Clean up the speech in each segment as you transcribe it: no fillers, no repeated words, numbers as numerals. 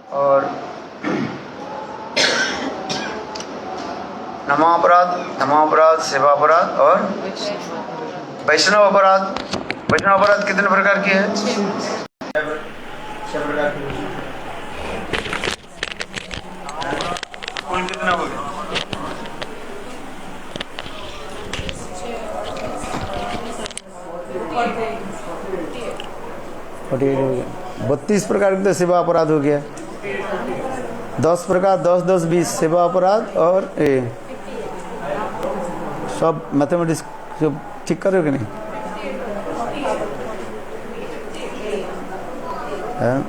और नमोपराध, सेवा अपराध और वैष्णव अपराध। वैष्णव अपराध कितने प्रकार की है? 6 प्रकार की। कुल कितना हो गया? 32 प्रकार के तो सेवा अपराध हो गया। 10 प्रकार, 10 10 20 सेवा अपराध और सब मैथमेटिक्स सब ठीक कर रहे हो कि नहीं? हाँ,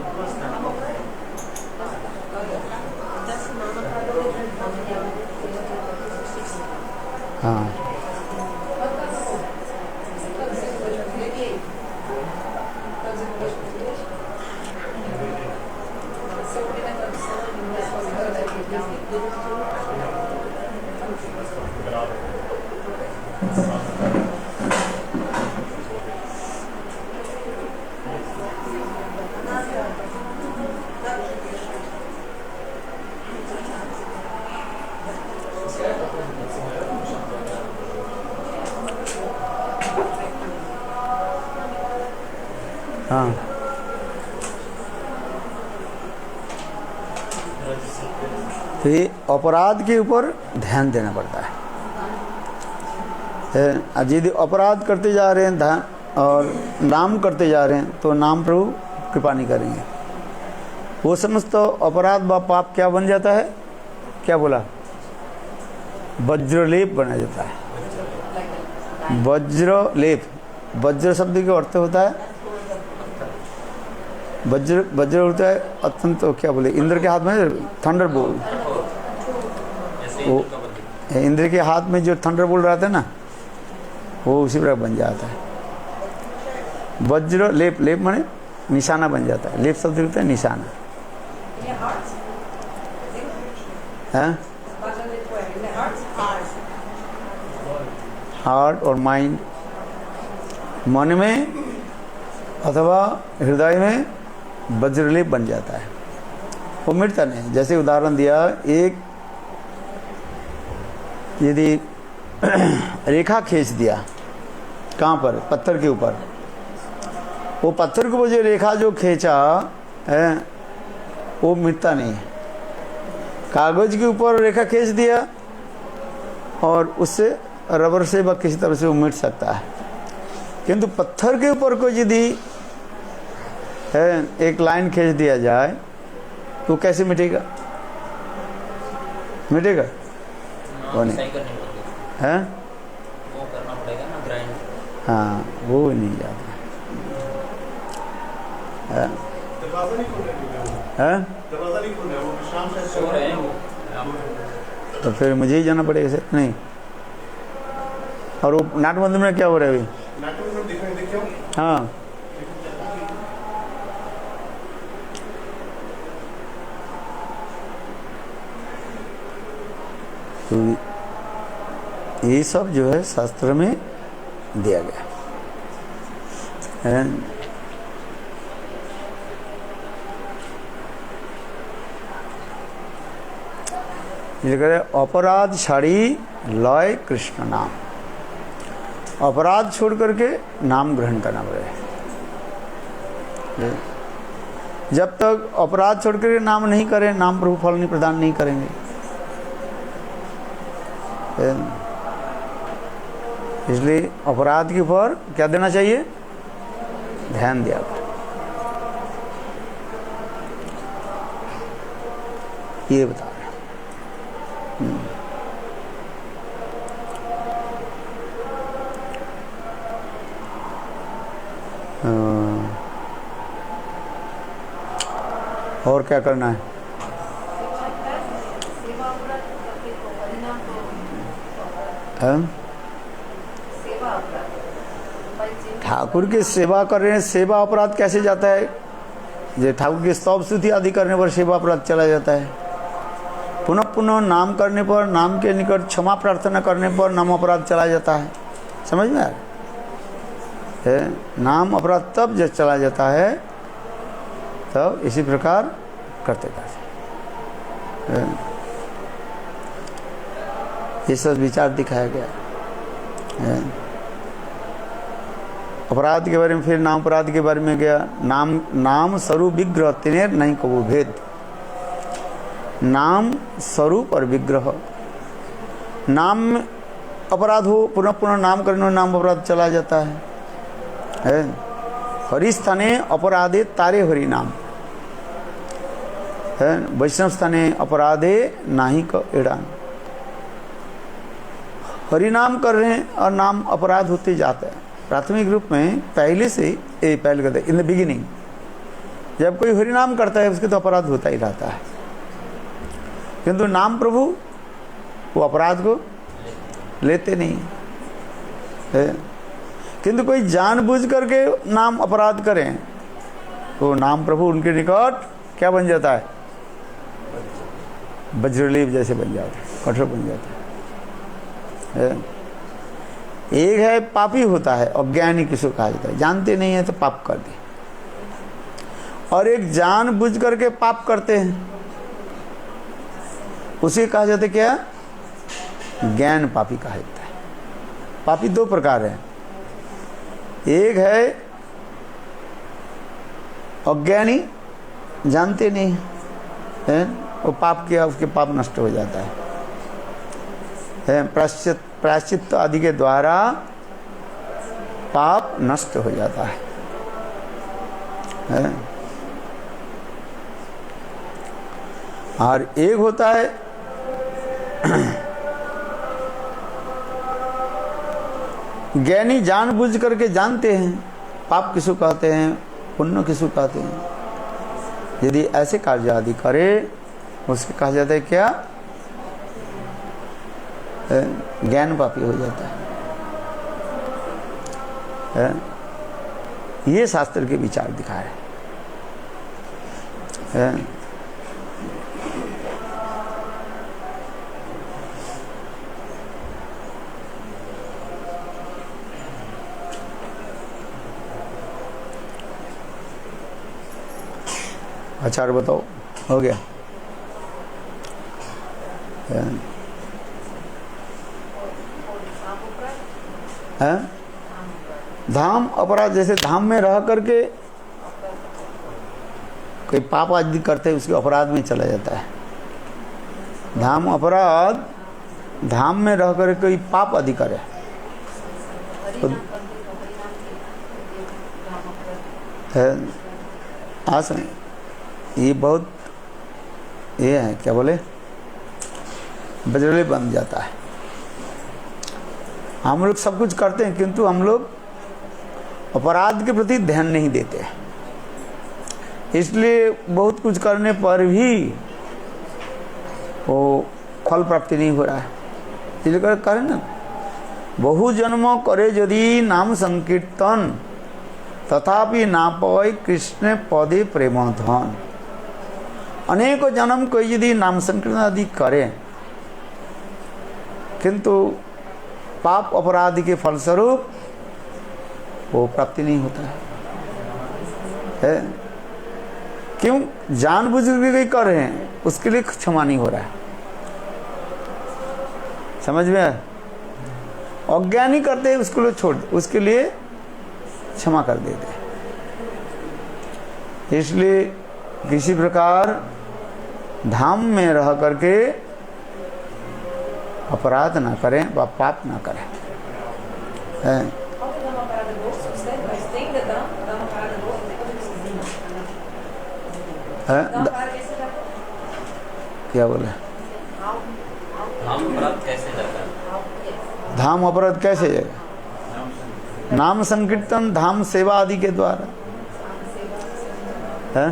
हाँ, तो ये अपराध के ऊपर ध्यान देना पड़ता है। यदि अपराध करते जा रहे हैं और नाम करते जा रहे हैं तो नाम प्रभु कृपा नहीं करेंगे। वो समझ तो अपराध व पाप क्या बन जाता है? क्या बोला? वज्रलेप बना जाता है। वज्रलेप, वज्र शब्द का अर्थ होता है वज्र होता है अत्यंत, क्या बोले, इंद्र के हाथ में थंडर बोल। वो इंद्र के हाथ में जो थंडर बोल रहता है ना, वो उसी प्रकार बन जाता है। वज्र लेप, लेप माने निशाना बन जाता है। लेप शब्द होता है निशाना। हाँ, हार्ट और माइंड, मन में अथवा हृदय में वज्रलेप बन जाता है, वो मिटता नहीं। जैसे उदाहरण दिया, एक यदि रेखा खींच दिया, कहाँ पर? पत्थर के ऊपर। वो पत्थर को जो रेखा जो खींचा है वो मिटता नहीं है। कागज के ऊपर रेखा खींच दिया और उससे रबर से व किसी तरह से वो मिट सकता है, किंतु पत्थर के ऊपर को यदि एक लाइन खींच दिया जाए तो कैसे मिटेगा? मिटेगा? वो नहीं है। वो करना पड़ेगा ना, ग्राइंड। हाँ, वो नहीं जाता है। तो फिर मुझे ही जाना पड़ेगा सर? नहीं। और वो नाट मंदिर में क्या हो रहा है अभी? हाँ, तो ये सब जो है शास्त्र में दिया गया है। ये कह रहे अपराध छाड़ी लय कृष्ण नाम। अपराध छोड़ करके नाम ग्रहण करना पड़ेगा। जब तक अपराध छोड़ करके नाम नहीं करें, नाम प्रभु फल नहीं प्रदान नहीं करेंगे। इसलिए अपराध के ऊपर क्या देना चाहिए? ध्यान दिया करें। ये बता रहे और क्या करना है? ठाकुर की सेवा कर रहे हैं, सेवा अपराध कैसे जाता है? जो ठाकुर की स्तव स्तुति आदि करने पर सेवा अपराध चला जाता है। पुनः पुनः नाम करने पर, नाम के निकट क्षमा प्रार्थना करने पर नाम अपराध चला जाता है। समझ में आ रहा है? नाम अपराध तब जब चला जाता है तब इसी प्रकार करते करते। ये सब विचार दिखाया गया। अपराध के बारे में, फिर नाम अपराध के बारे में गया। नाम स्वरूप विग्रह तिनेर नहीं कबू भेद। नाम स्वरूप और विग्रह, नाम में अपराध हो, पुनः पुनः नाम करने में नाम अपराध चला जाता है। हरि स्थाने अपराधे तारे हरि नाम है, वैष्णव स्थाने अपराधे नाही क एड़ान। हरि नाम कर रहे हैं और नाम अपराध होते जाता है। प्राथमिक रूप में पहले से ही पहले कहते इन द बिगिनिंग, जब कोई हरि नाम करता है उसके तो अपराध होता ही रहता है, किंतु नाम प्रभु वो अपराध को लेते नहीं है। किंतु कोई जानबूझ करके नाम अपराध करें तो नाम प्रभु उनके निकट क्या बन जाता है, वज्रलेप जैसे बन जाता है, कठोर बन जाता है। एक है पापी होता है, अज्ञानी किसको कहा जाता है, जानते नहीं है तो पाप कर दे, और एक जानबूझ करके पाप करते हैं उसे कहा जाता है क्या, ज्ञान पापी कहा जाता है। पापी दो प्रकार है, एक है अज्ञानी, जानते नहीं है, वो पाप किया उसके पाप नष्ट हो जाता है, प्रायश्चित आदि के द्वारा पाप नष्ट हो जाता है। और एक होता है ज्ञानी, जानबूझ करके जानते हैं पाप किसको कहते हैं, पुण्य किसको कहते हैं। यदि ऐसे कार्य आदि करे उसके कहा जाता है क्या, ज्ञान पापी हो जाता है। ये शास्त्र के विचार दिखाए हैं। अच्छा और बताओ, हो गया? है धाम अपराध, जैसे धाम में रह करके कोई पाप आदि करते उसके अपराध में चला जाता है। धाम अपराध, धाम में रह कर कोई पाप आदि करे तो आस में ये बहुत ये है, क्या बोले, बजरले बन जाता है। हम लोग सब कुछ करते हैं किंतु हम लोग अपराध के प्रति ध्यान नहीं देते हैं, इसलिए बहुत कुछ करने पर भी वो फल प्राप्ति नहीं हो रहा है। इसलिए करें ना, बहु जन्म करे यदि नाम संकीर्तन तथापि ना पाए कृष्ण पदे प्रेम धन। अनेक जन्म कोई यदि नाम संकीर्तन आदि करे किंतु पाप अपराध के फलस्वरूप वो प्राप्ति नहीं होता है। क्यों, जानबूझ के कर रहे हैं उसके लिए क्षमा नहीं हो रहा है। समझ में आया? अज्ञानी करते हैं उसको लोग छोड़, उसके लिए क्षमा कर देते हैं। इसलिए किसी प्रकार धाम में रह करके अपराध ना करें व पाप ना करें। क्या बोले, धाम अपराध कैसे जाता है? धाम अपराध कैसे जाएगा? नाम संकीर्तन, धाम सेवा आदि के द्वारा है।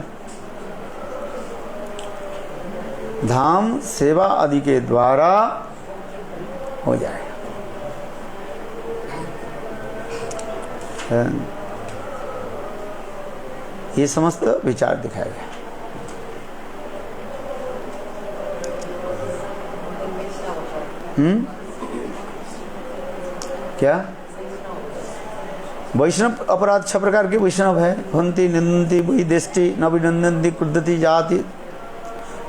धाम सेवा आदि के द्वारा हो जाएगा। ये समस्त विचार दिखाया गया। क्या वैष्णव अपराध 6 प्रकार के वैष्णव है। हंति निंदन्ति वही देष्टि न विनंदन्ति क्रुद्धति जाति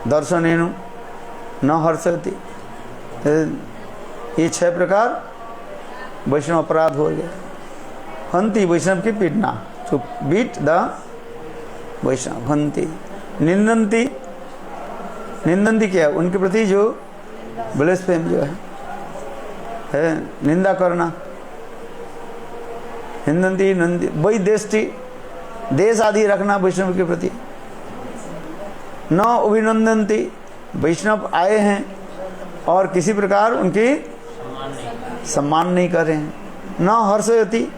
दर्शनेनु न हर्षति, ये 6 प्रकार वैष्णव अपराध हो गया। हंति वैष्णव की पीटना, टू बीट द वैष्णव। हंति निंदंती, निंदंती क्या है? उनके प्रति जो ब्लेस्फेम जो है निंदा करना। निंदंती नंदी वही देष्टि, देश आदि रखना वैष्णव के प्रति। न अभिनंदंती, वैष्णव आए हैं और किसी प्रकार उनकी सम्मान नहीं कर रहे हैं। न हर्षयति,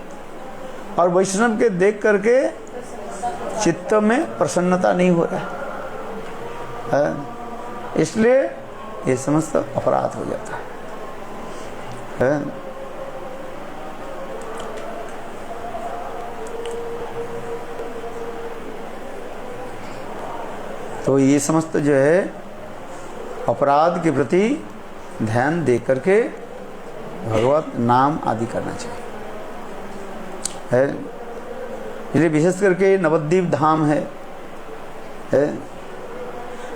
और वैष्णव के देख करके चित्त में प्रसन्नता नहीं हो रहा है, इसलिए ये समस्त अपराध हो जाता है। तो ये समस्त जो है अपराध के प्रति ध्यान दे करके भगवत नाम आदि करना चाहिए है। इसलिए विशेष करके नवद्वीप धाम है,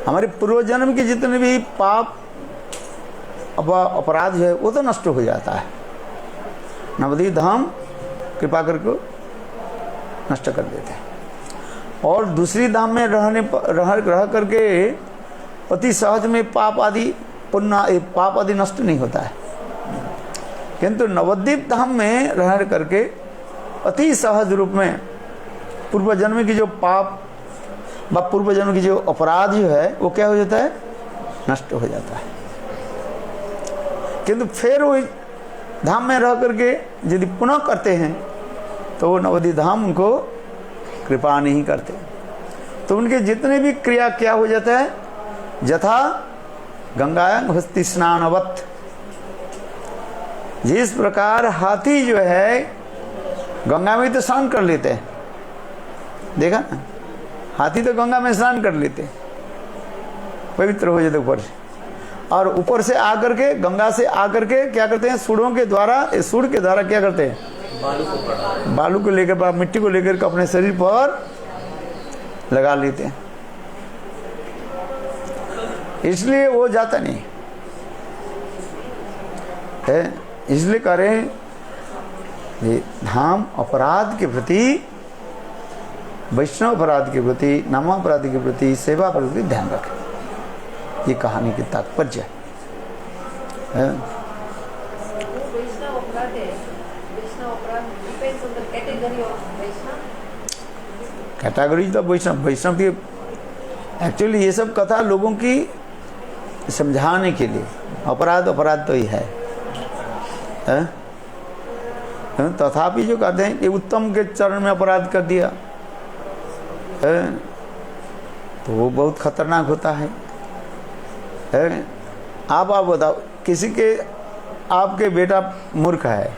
हमारे पूर्व जन्म के जितने भी पाप अपराध है वो तो नष्ट हो जाता है। नवद्वीप धाम कृपा करके नष्ट कर देते हैं। और दूसरी धाम में रह करके अति सहज में पाप आदि पुण्य पाप आदि नष्ट नहीं होता है, किंतु नवद्वीप धाम में रह करके अति सहज रूप में पूर्व जन्म की जो पाप व पूर्व जन्म की जो अपराध जो है वो क्या हो जाता है? नष्ट हो जाता है। किंतु फिर वो धाम में रह करके यदि पुनः करते हैं तो वो नवद्वीप धाम उनको कृपा नहीं करते, तो उनके जितने भी क्रिया क्या हो जाता है? यथा गंगायां हस्ति स्नानवत, जिस प्रकार हाथी जो है गंगा में तो स्नान कर लेते हैं, देखा ना, हाथी तो गंगा में स्नान कर लेते हैं, पवित्र हो जाते ऊपर से, और ऊपर से आकर के गंगा से आकर के क्या करते हैं? सूढ़ों के द्वारा, सूढ़ के द्वारा क्या करते हैं? बालू को लेकर, मिट्टी को लेकर के अपने शरीर पर लगा लेते हैं, इसलिए वो जाता नहीं है। इसलिए कह रहे हैं ये धाम अपराध के प्रति, वैष्णव अपराध के प्रति, नाम अपराध के प्रति, सेवा अपराध के प्रति ध्यान रखें। ये कहानी की तात्पर्य है। कैटेगरी तो वैष्णव की एक्चुअली ये सब कथा लोगों की समझाने के लिए, अपराध तो ही है। तथापि जो कहते हैं कि उत्तम के चरण में अपराध कर दिया तो वो बहुत खतरनाक होता है। आप बताओ, किसी के आपके बेटा मूर्ख है,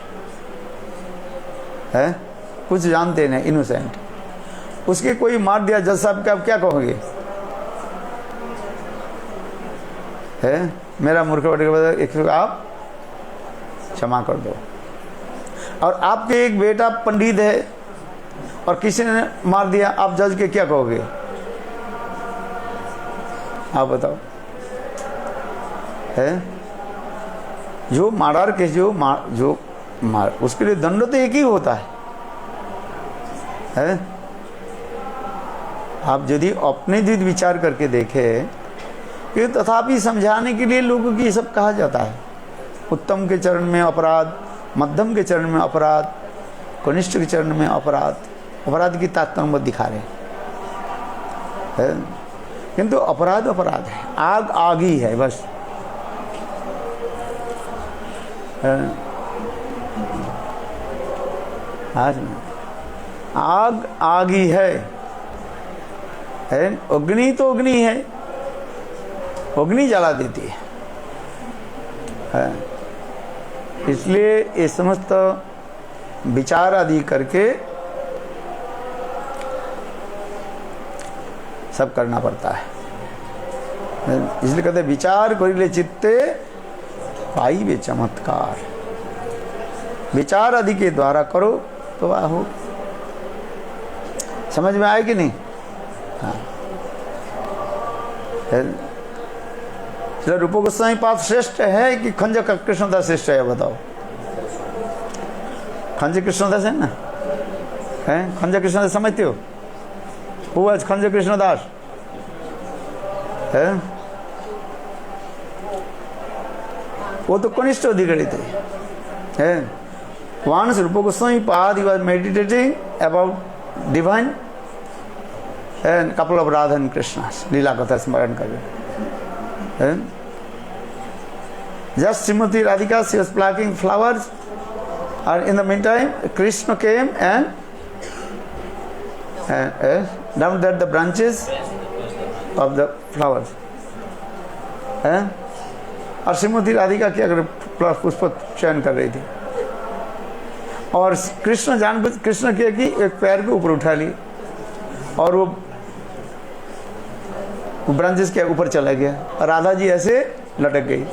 कुछ जानते नहीं, इनोसेंट, उसके कोई मार दिया जज साहब का, आप क्या कहोगे? मेरा मूर्ख बेटे एक आप क्षमा कर दो। और आपके एक बेटा पंडित है और किसी ने मार दिया, आप जज के क्या कहोगे? आप बताओ। जो मारार के जो मार उसके लिए दंड तो एक ही होता है। आप यदि अपने दिल विचार करके देखें कि तथापि समझाने के लिए लोगों की सब कहा जाता है, उत्तम के चरण में अपराध, मध्यम के चरण में अपराध, कनिष्ठ के चरण में अपराध की तात्पर्य दिखा रहे हैं। किंतु अपराध है, आग ही है बस। आग ही है। अग्नि तो अग्नि है, अग्नि जला देती है। इसलिए ये समस्त विचार आदि करके सब करना पड़ता है। इसलिए कहते विचार करिले चित्ते पाइबे चमत्कार। विचार आदि के द्वारा करो तो हो। समझ में आए कि नहीं? हाँ। तो रूप गोस्वामी पाद श्रेष्ठ है कि खंज कृष्णदास श्रेष्ठ है, बताओ। खंज कृष्णदास है ना, है खंज कृष्णदास समझते हो? वो आज खंज कृष्णदास है, वो तो कनिष्ठ अधिकारी थे, है। Once Rupa Goswami Pad, he was meditating about divine and couple of Radha and Krishna's लीला कथा स्मरण कर रहे। Just Srimati Radhika, she was plucking flowers, and in the meantime Krishna came and down there the branches of the flowers, और श्रीमती राधिका क्या कर पुष्प चयन कर रही थी, और कृष्ण कृष्ण किया कि एक पैर के ऊपर उठा ली और वो ब्रांचेस के ऊपर चला गया, राधा जी ऐसे लटक गई।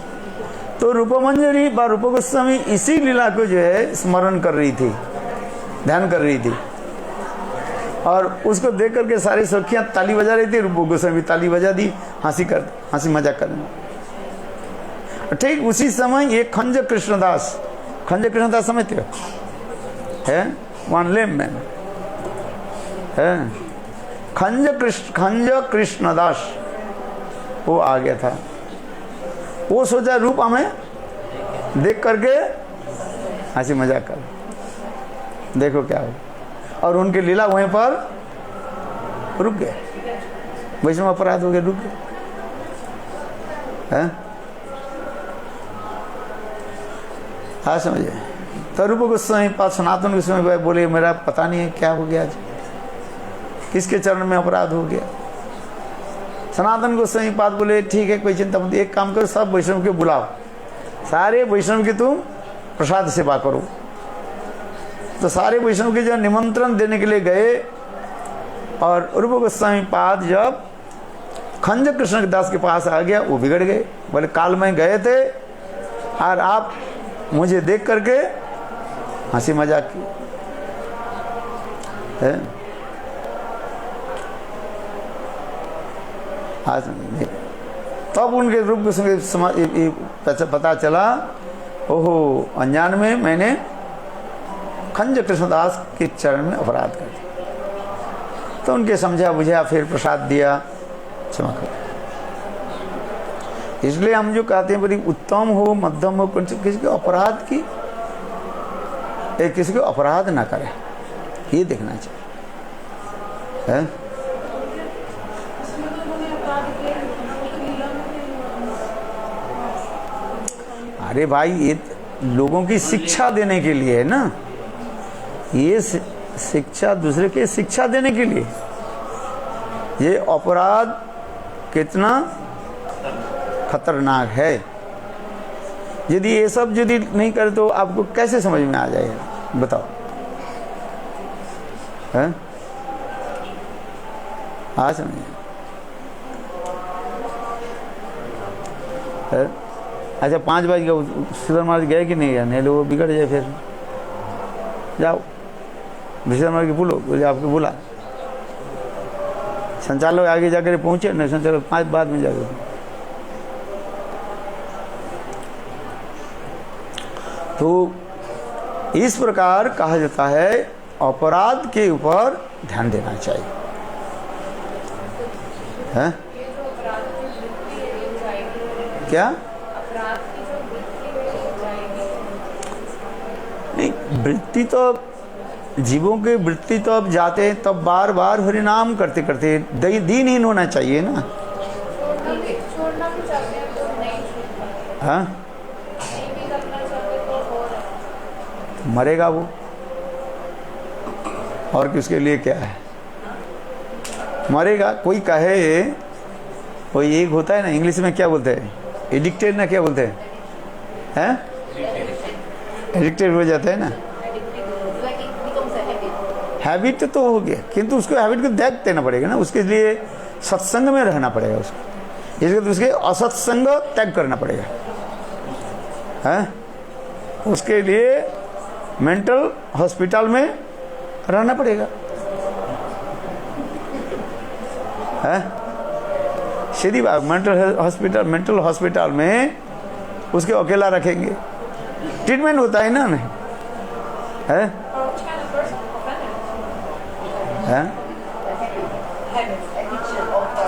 तो रूपमंजरी व रूप गोस्वामी इसी लीला को जो है स्मरण कर रही थी, ध्यान कर रही थी, और उसको देख करके सारी सखियां ताली बजा रही थी। रूप गोस्वामी ताली बजा दी, हंसी मजाक करने। ठीक उसी समय ये खंज कृष्णदास समझते हो, है वन लेम मैन, है खंज कृष्णदास, वो आ गया था। वो सोचा रूप हमें देख करके हंसी मजाक कर, देखो क्या हो, और उनकी लीला वहीं पर रुक गए, वैष्णव अपराध हो गए, रुक गए, हैं? हाँ समझे। तो रूप गोस्वामी पाद सनातन गोस्वामी भाई बोले मेरा पता नहीं है क्या हो गया, आज किसके चरण में अपराध हो गया। सनातन गोस्वामी पाद बोले ठीक है कोई चिंता मत, एक काम करो, सब वैष्णव के बुलाओ, सारे वैष्णव की तुम प्रसाद सेवा करो। तो सारे वैष्णव के जो निमंत्रण देने के लिए गए, और रूप गोस्वामी पाद जब खंज कृष्ण दास के पास आ गया, वो बिगड़ गए, बोले काल में गए थे और आप मुझे देख करके हंसी मजाक की, है? तब उनके रूप को पता चला, ओहो अनजान में मैंने खंज कृष्णदास के चरण में अपराध कर दिया। तो उनके समझा बुझा, फिर प्रसाद दिया, क्षमा करो। इसलिए हम जो कहते हैं बड़ी उत्तम हो मध्यम हो, किसी को अपराध की किसी को अपराध ना करे, ये देखना चाहिए, है? अरे भाई ये लोगों की शिक्षा देने के लिए है ना, ये शिक्षा दूसरे के शिक्षा देने के लिए। ये अपराध कितना खतरनाक है, यदि ये सब यदि नहीं करे तो आपको कैसे समझ में आ जाएगा, बताओ, है? हाँ समझिए। अच्छा 5 बजे सुधर महाराज गए कि नहीं गया, नहीं वो बिगड़ जाए, फिर जाओ विश्वनाथ महाराज के बोलो, बोले आपको बोला, संचालक आगे जाकर पहुंचे नहीं, संचालक 5 बाद में जाकर। तो इस प्रकार कहा जाता है अपराध के ऊपर ध्यान देना चाहिए, है? क्या नहीं, वृत्ति तो जीवों की वृत्ति तो अब जाते हैं तब बार बार हरिनाम करते करते दीनहीन होना चाहिए ना, हाँ? मरेगा वो, और किसके लिए क्या है, मरेगा। कोई कहे, कोई एक होता है ना, इंग्लिश में क्या बोलते हैं, एडिक्टेड ना, क्या बोलते हैं, एडिक्टेड हो जाता है ना, हैबिट तो हो गया, किंतु उसको हैबिट को त्याग देना पड़ेगा ना, उसके लिए सत्संग में रहना पड़ेगा उसको, इसके उसके असत्संग त्याग करना पड़ेगा, है? उसके लिए मेंटल हॉस्पिटल में रहना पड़ेगा, है? सीधी बात, मेंटल हॉस्पिटल में उसके अकेला रखेंगे, ट्रीटमेंट होता है ना, नहीं है? है?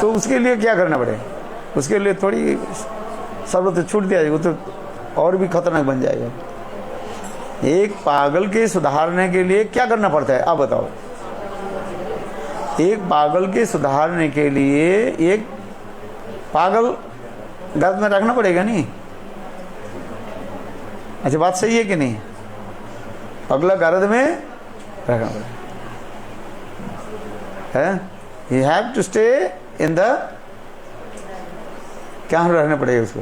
तो उसके लिए क्या करना पड़ेगा? उसके लिए थोड़ी सब तो छूट दिया जाएगा, तो और भी खतरनाक बन जाएगा। एक पागल के सुधारने के लिए क्या करना पड़ता है, आप बताओ? एक पागल के सुधारने के लिए एक पागल गर्द में रखना पड़ेगा नहीं? अच्छा, बात सही है कि नहीं? अगला गर्द में रखना पड़ेगा, है? You have to stay in the, क्या रहना पड़ेगा उसको?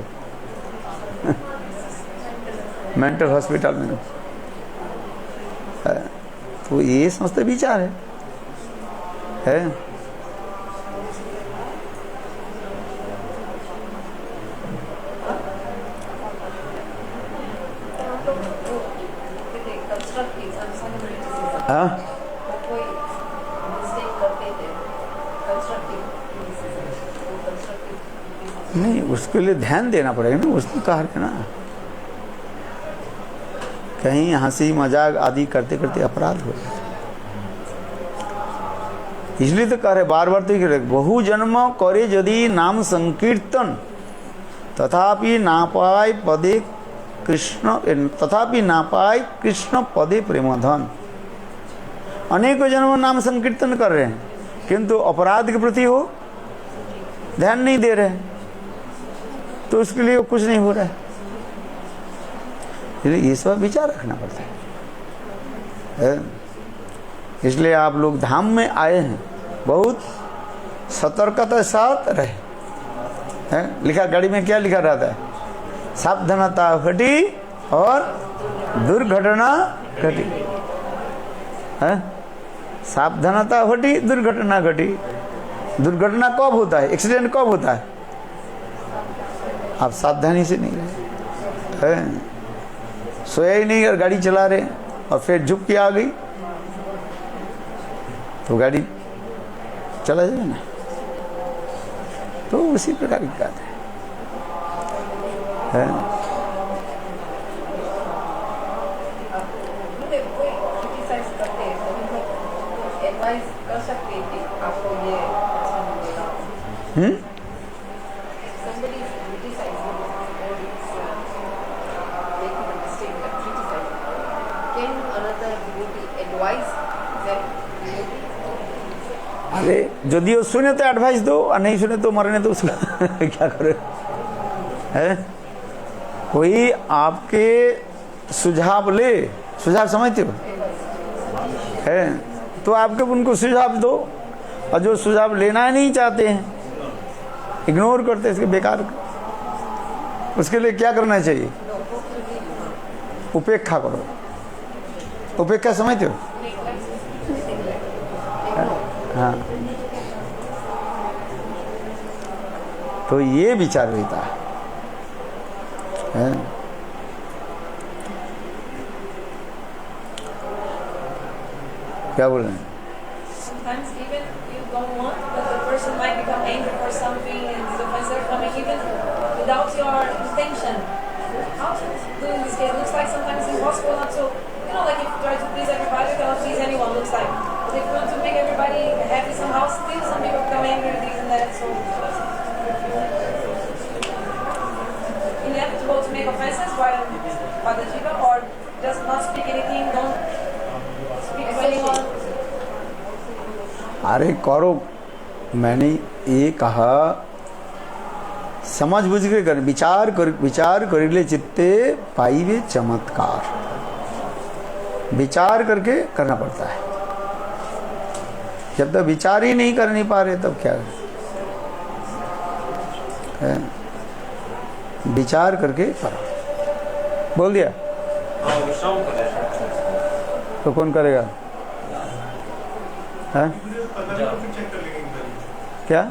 मेंटल हॉस्पिटल में। तो ये समझते विचार है? हाँ, नहीं, उसके लिए ध्यान देना पड़ेगा ना, उसको कहा है ना, कहीं हंसी मजाक आदि करते करते अपराध हो जाए, इसलिए तो कह रहे बार बार, तो बहु जन्म करे यदि नाम संकीर्तन तथापि ना पाए पदे कृष्ण, तथापि ना पाए कृष्ण पदे प्रेमधन। अनेकों जन्म नाम संकीर्तन कर रहे हैं, किंतु अपराध के प्रति हो ध्यान नहीं दे रहे, तो उसके लिए कुछ नहीं हो रहा है। ये सब विचार रखना पड़ता है। इसलिए आप लोग धाम में आए हैं, बहुत सतर्कता के साथ रहे हैं। लिखा गाड़ी में क्या लिखा रहता है? सावधानता घटी और दुर्घटना घटी, है? सावधानता घटी, दुर्घटना घटी। दुर्घटना कब होता है? एक्सीडेंट कब होता है? आप सावधानी से नहीं रहे, सोया ही नहीं और गाड़ी चला रहे और फिर झुक के आ गई तो गाड़ी चला जाएगा ना। तो उसी प्रकार की बात है। अरे यदि वो सुने तो एडवाइस दो, और नहीं सुने तो मरने दो उसका क्या करे, है? कोई आपके सुझाव ले, सुझाव समझते हो, है? तो आपके उनको सुझाव दो, और जो सुझाव लेना नहीं चाहते हैं, इग्नोर करते हैं, इसके बेकार, उसके लिए क्या करना चाहिए? उपेक्षा करो। उपेक्षा समझते हो? हाँ, तो ये विचार रहता है। क्या बोल रहे हैं? Sometimes even you don't want, but the person might become angry for something, and the offense are coming even without your intention. How to do in this case? Looks like sometimes it's impossible not to, like if you try to please everybody, you cannot please anyone. Looks like, but if you want to make everybody happy somehow, still some people become angry with this and that. So inevitable to make offenses while other people, or just not speak anything. Don't speak to anyone. अरे करो, मैंने ये कहा समझ बुझ के कर, विचार करिले चित्ते पाइबे चमत्कार। विचार करके करना पड़ता है। जब तक विचार ही नहीं कर नहीं पा रहे तब क्या है? विचार करके करो। बोल दिया तो कौन करेगा? है? क्या?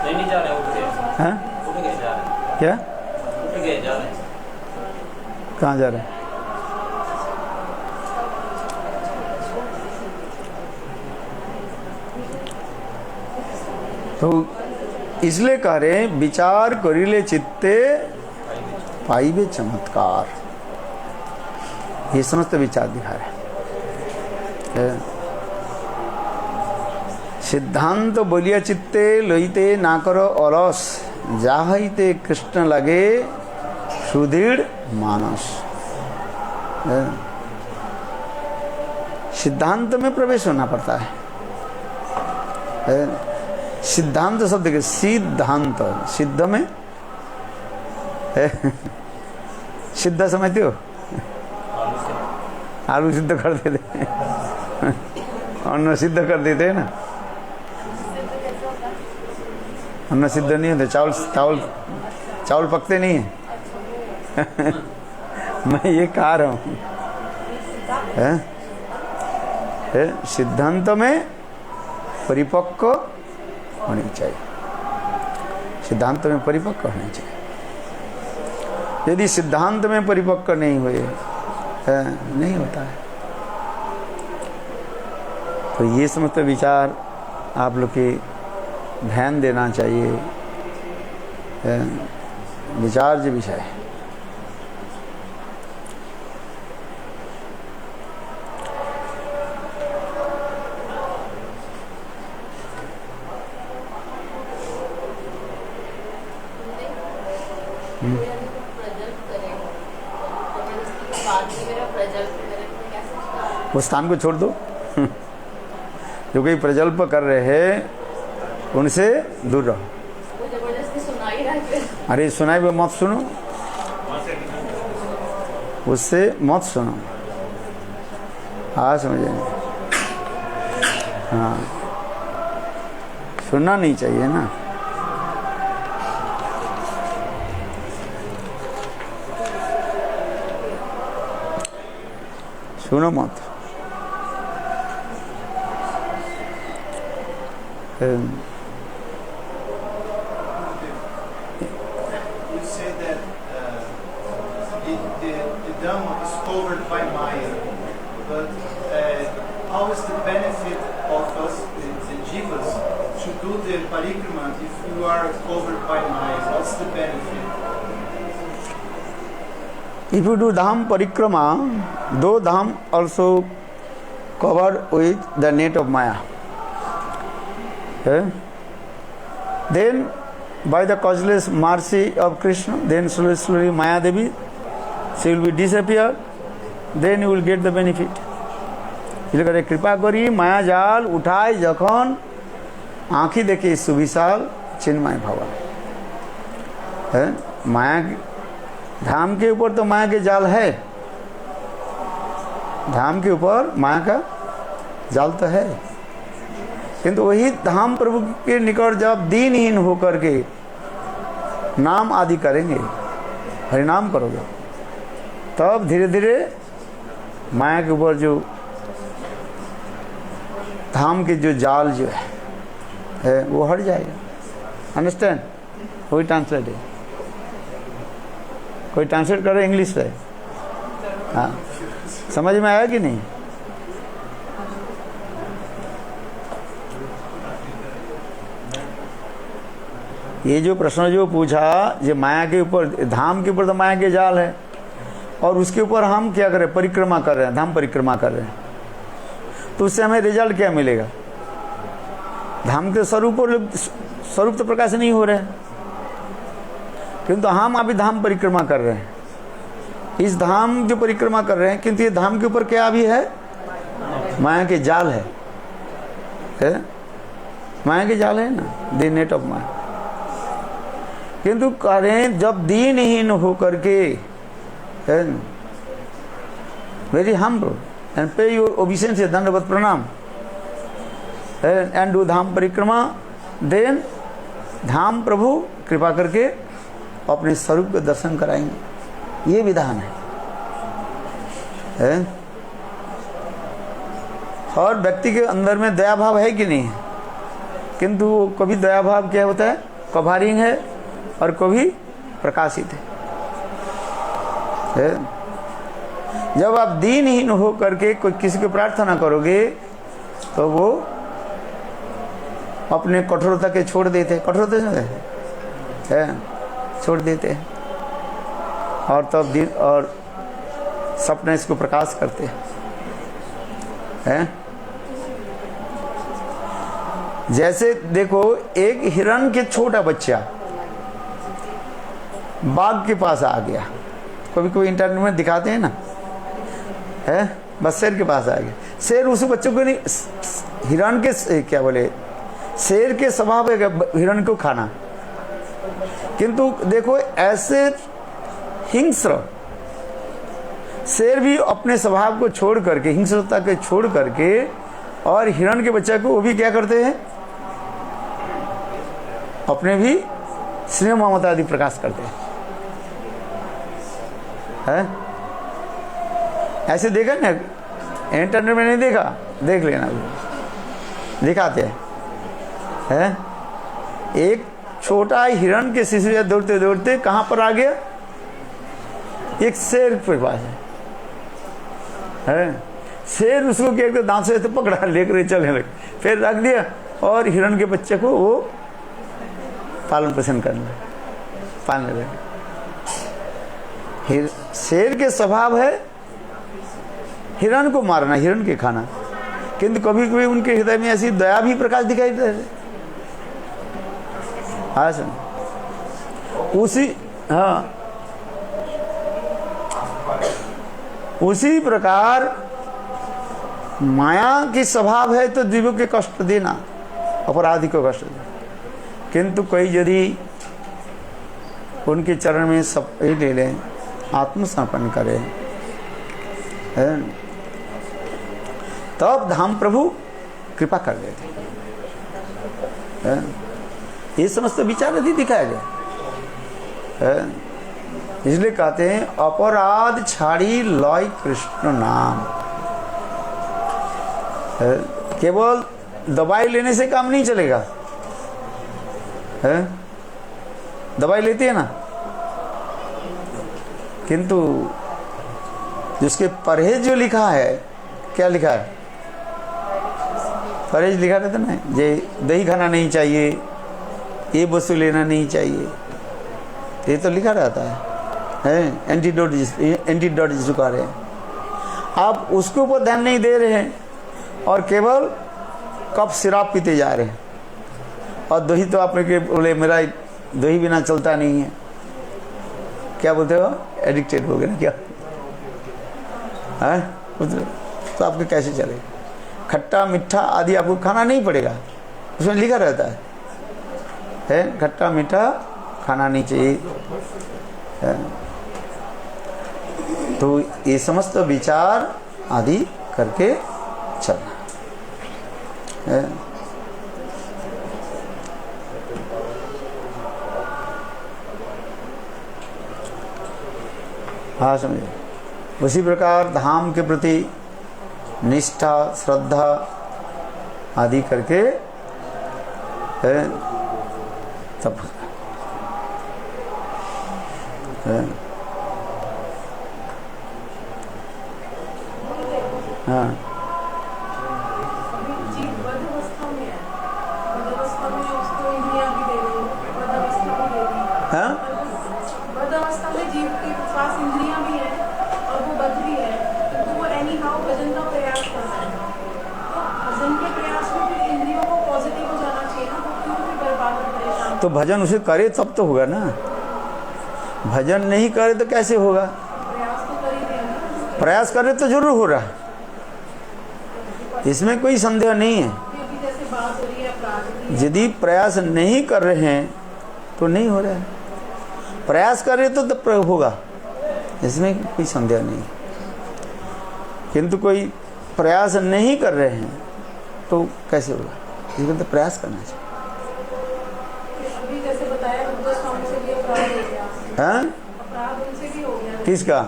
नहीं जा रहे, उठ गए। हैं? उठ गए जा रहे। क्या? उठ गए जा रहे। कहाँ जा रहे हैं? तो इसलिए कह रहे विचार करिले चित्ते पाइबे चमत्कार। ये समस्त विचार दिखा रहे। सिद्धांत बोलिया चित्ते लइते ना करो अलस, जाहते कृष्ण लगे सुदृढ़ मानस। सिद्धांत में प्रवेश होना पड़ता है। सिद्धांत शब्द के सिद्धांत, सिद्ध में सिद्ध समझते हो? आलू सिद्ध कर देते, अन्न सिद्ध कर देते हैं ना। अन्न सिद्ध नहीं होते, चावल चावल चावल पकते नहीं है। मैं ये कह रहा हूँ, सिद्धांत में परिपक्व होनी चाहिए, सिद्धांत में परिपक्व होनी चाहिए। यदि सिद्धांत में परिपक्व नहीं हुए नहीं होता है। तो ये समस्त विचार आप लोग के ध्यान देना चाहिए। विचार जो विषय है। वो स्थान को छोड़ दो। जो कोई प्रजल्प कर रहे हैं उनसे दूर रहो। वो जबरदस्ती सुना ही रहा है। अरे सुनाई वो मत सुनो, उससे मत सुनो। हाँ समझे? हाँ सुनना नहीं चाहिए ना। सुनो मत। You say that the Dhamma is covered by Maya, but how is the benefit of us, the jivas, to do the parikrama if you are covered by Maya? What's the benefit? If you do dham parikrama, though dham also covered with the net of Maya, then by the causeless mercy of Krishna, then slowly Maya Devi, she will be disappear, then you will get the benefit. इसलिए कृपा करी माया जाल उठाए जखन आँखी देखे सुविशाल चिन्मय भवन। माया धाम के ऊपर तो माया के जाल है, धाम के ऊपर माया का जाल तो है, किंतु वही धाम प्रभु के निकट जब दीनहीन होकर के नाम आदि करेंगे, हरिनाम करोगे, तब धीरे धीरे माया के ऊपर जो धाम के जो जाल जो है वो हट जाएगा। अंडरस्टैंड? कोई ट्रांसलेट है, कोई ट्रांसलेट करे इंग्लिश से? हाँ समझ में आया कि नहीं? ये जो प्रश्न जो पूछा, ये माया के ऊपर, धाम के ऊपर तो माया के जाल है, और उसके ऊपर हम क्या करें? परिक्रमा कर रहे हैं, धाम परिक्रमा कर रहे हैं, तो उससे हमें रिजल्ट क्या मिलेगा? धाम के स्वरूप तो प्रकाश नहीं हो रहे हैं, किंतु हम अभी धाम परिक्रमा कर रहे हैं। इस धाम जो परिक्रमा कर रहे हैं, किंतु ये धाम के ऊपर क्या भी है? माया के जाल है, माया के जाल है ना, द नेट ऑफ माया। किंतु करें जब दीनहीन होकर के, very humble and pay your obeisance, dandavat pranam, and do धाम परिक्रमा, then धाम प्रभु कृपा करके अपने स्वरूप के दर्शन कराएंगे। ये विधान है। और व्यक्ति के अंदर में दया भाव है कि नहीं है? किंतु कभी दया भाव क्या होता है? कभारिंग है, और कभी प्रकाशित है। जब आप दीनहीन हो करके कोई किसी को प्रार्थना करोगे, तो वो अपने कठोरता के छोड़ देते, कठोरता है छोड़ देते हैं, और तब दिन और सपने इसको प्रकाश करते हैं। जैसे देखो, एक हिरण के छोटा बच्चा बाघ के पास आ गया, कभी कोई इंटरनेट में दिखाते हैं ना, है बस शेर के पास आ गया, शेर उस बच्चों को नहीं, हिरण के क्या बोले, शेर के स्वभाव है हिरण को खाना, किंतु देखो ऐसे हिंस्र शेर भी अपने स्वभाव को छोड़ करके, हिंस्रता के छोड़ करके, और हिरण के बच्चे को वो भी क्या करते हैं, अपने भी स्नेह ममता आदि प्रकाश करते हैं। ऐसे देखा ना, इंटरनेट में नहीं देखा, देख लेना, दिखाते हैं। एक छोटा हिरण के शिशु दौड़ते दौड़ते कहां पर आ गया, एक शेर के पास है। शेर उसको क्या करता, दांत से तो पकड़ा, लेकर चलने लगे, फिर रख दिया, और हिरण के बच्चे को वो पालन पोषण करने पालने लगे। शेर के स्वभाव है हिरण को मारना, हिरण के खाना, किंतु कभी कभी उनके हृदय में ऐसी दया भी प्रकाश दिखाई दे रहे। हाँ सुन, उसी प्रकार माया की स्वभाव है तो जीवों के कष्ट देना, अपराधी को कष्ट देना, किंतु कोई यदि उनके चरण में सब ले लें, आत्मसमर्पण करें, तब धाम प्रभु कृपा कर देते। ये समस्त विचार यदि दिखाया गया, इसलिए कहते हैं अपराध छाड़ी लय कृष्ण नाम। केवल दवाई लेने से काम नहीं चलेगा, दवाई लेती है ना, किंतु जिसके परहेज जो लिखा है, क्या लिखा है, परहेज लिखा रहता ना, ये दही खाना नहीं चाहिए, ये वस्तु लेना नहीं चाहिए, ये तो लिखा रहता है, एंटीडोट जिसको कह रहे हैं। आप उसके ऊपर ध्यान नहीं दे रहे हैं और केवल कप शराब पीते जा रहे हैं, और दही तो आपने के बोले मेरा दही बिना चलता नहीं है, क्या बोलते हो, एडिक्टेड हो गए ना क्या है, तो आपके कैसे चलेगा। खट्टा मीठा आदि आपको खाना नहीं पड़ेगा, उसमें लिखा रहता है खट्टा मीठा खाना नहीं चाहिए, है? तो ये समस्त विचार आदि करके चलना है। हाँ समझे। उसी प्रकार धाम के प्रति निष्ठा श्रद्धा आदि करके है, तब है। हाँ तो भजन उसे करे तब तो होगा ना, भजन नहीं करे तो कैसे होगा, प्रयास करे तो जरूर हो रहा है, इसमें कोई संदेह नहीं है। यदि प्रयास नहीं कर रहे हैं तो नहीं हो रहा है, प्रयास कर रहे तो तब होगा, इसमें कोई संदेह नहीं। किंतु कोई प्रयास नहीं कर रहे हैं तो कैसे होगा, इसमें तो प्रयास करना चाहिए। हाँ? किसका?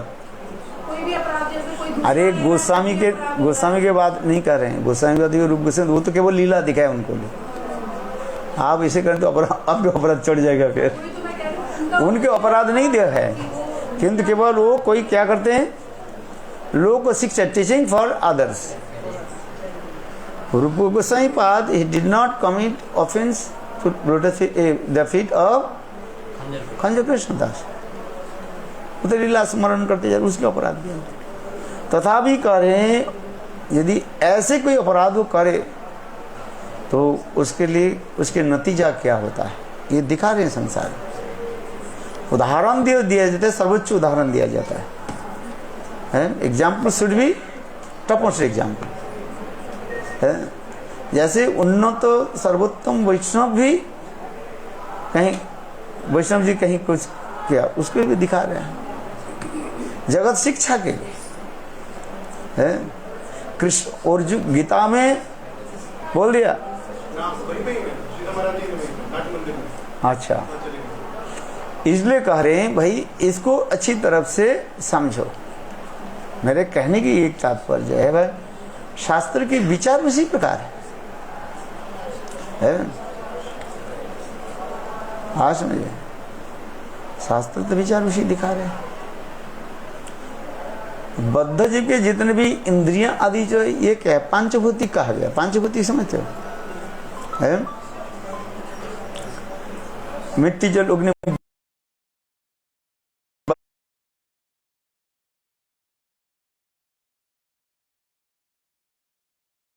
अरे गोस्वामी के बात नहीं कर रहे हैं, गोस्वामी की बात रूप गोस्वामी, वो तो केवल लीला दिखाए उनको। आप इसे करें तो आपके अपराध चढ़ जाएगा, फिर उनके अपराध नहीं दिया है, किंतु केवल वो कोई क्या करते हैं, लोगों को शिक्षा, teaching for others, Rupa Goswami Pad, he did not commit offense to the feet of खंजर कृष्ण दास। वो तो लीला स्मरण करते जा उसके अपराध किया। तथापि कह रहे हैं यदि ऐसे कोई अपराध वो करे तो उसके लिए उसके नतीजा क्या होता है ये दिखा रहे हैं संसार। उदाहरण दिया जाता है, सर्वोच्च उदाहरण दिया जाता है। Example should be topmost example है। जैसे उन्नत सर्वोत्तम वैष्णव भी कहीं वैष्णव जी कहीं कुछ किया उसको भी दिखा रहे हैं जगत शिक्षा के लिए है। कृष्ण और जो गीता में बोल दिया अच्छा, इसलिए कह रहे हैं भाई इसको अच्छी तरफ से समझो। मेरे कहने की एक तात्पर्य है भाई शास्त्र के विचार उसी प्रकार है। हाँ समझिए, शास्त्र तो विचार उसी दिखा रहे हैं। बद्ध जीव के जितने भी इंद्रियां आदि जो ये क्या है पांचभूति कहा गया। पांचभूति समझते हो है? मिट्टी जल अग्नि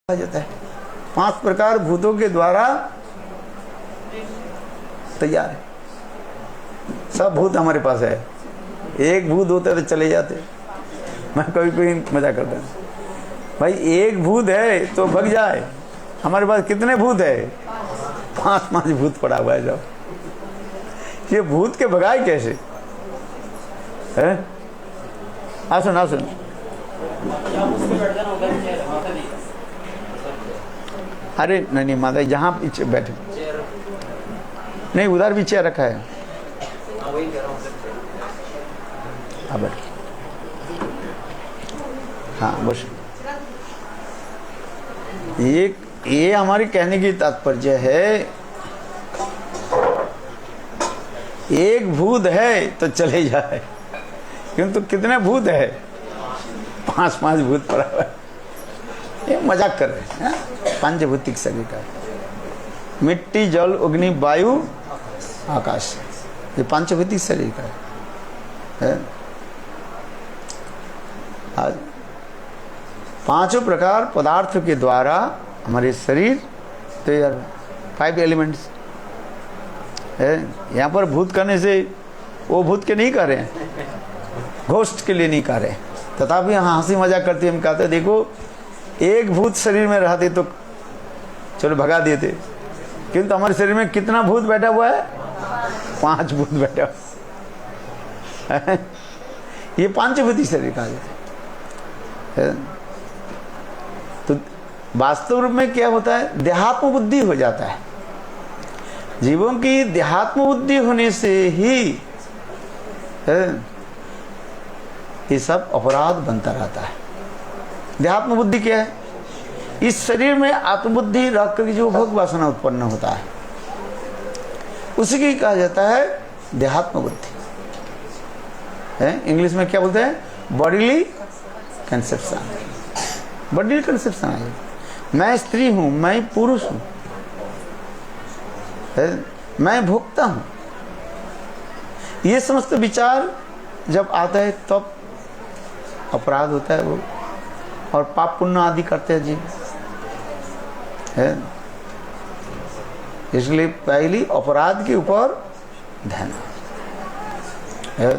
जाता है। 5 प्रकार भूतों के द्वारा तैयार है। सब भूत हमारे पास है। एक भूत होते तो चले जाते। मैं कभी कोई मजा करता हूँ भाई एक भूत है तो भग जाए। हमारे पास कितने भूत है? 5 भूत पड़ा हुआ है। जब ये भूत के भगाए कैसे है? सुन सुन अरे नहीं माता जहाँ पीछे बैठे नहीं उधर भी चेयर रखा है। बैठ हाँ बस ये हमारी कहने की तात्पर्य है। एक भूत है तो चले जाए किंतु कितने भूत है? 5 भूत पड़ा हुआ है। ये मजाक कर रहे हैं। पंचभौतिक शरीर का मिट्टी जल अग्नि वायु आकाश ये पंचभौतिक शरीर का है। आज 5 प्रकार पदार्थ के द्वारा हमारे शरीर तैयार 5 एलिमेंट्स है। यहाँ पर भूत करने से वो भूत के नहीं कर रहे हैं, घोस्ट के लिए नहीं कर रहे। तथापि यहाँ हंसी मजाक करते हम कहते देखो एक भूत शरीर में रहते तो चलो भगा देते, किंतु हमारे शरीर में कितना भूत बैठा हुआ है? 5 भूत बैठा हुआ है। ये पंचभूति शरीर कहा जाता है। तो वास्तव रूप में क्या होता है? देहात्म बुद्धि हो जाता है। जीवों की देहात्म बुद्धि होने से ही ये सब अपराध बनता रहता है। देहात्म बुद्धि क्या है? इस शरीर में आत्मबुद्धि रख कर जो भोग वासना उत्पन्न होता है उसी की कहा जाता है देहात्म बुद्धि है। इंग्लिश में क्या बोलते हैं? Bodily conception. बॉडीली कंसेप्शन है मैं स्त्री हूं, मैं पुरुष हूं, मैं भोक्ता हूं। ये समस्त विचार जब आता है तब अपराध होता है वो, और पाप पुण्य आदि करते हैं जीव है। इसलिए पहली अपराध के ऊपर ध्यान है।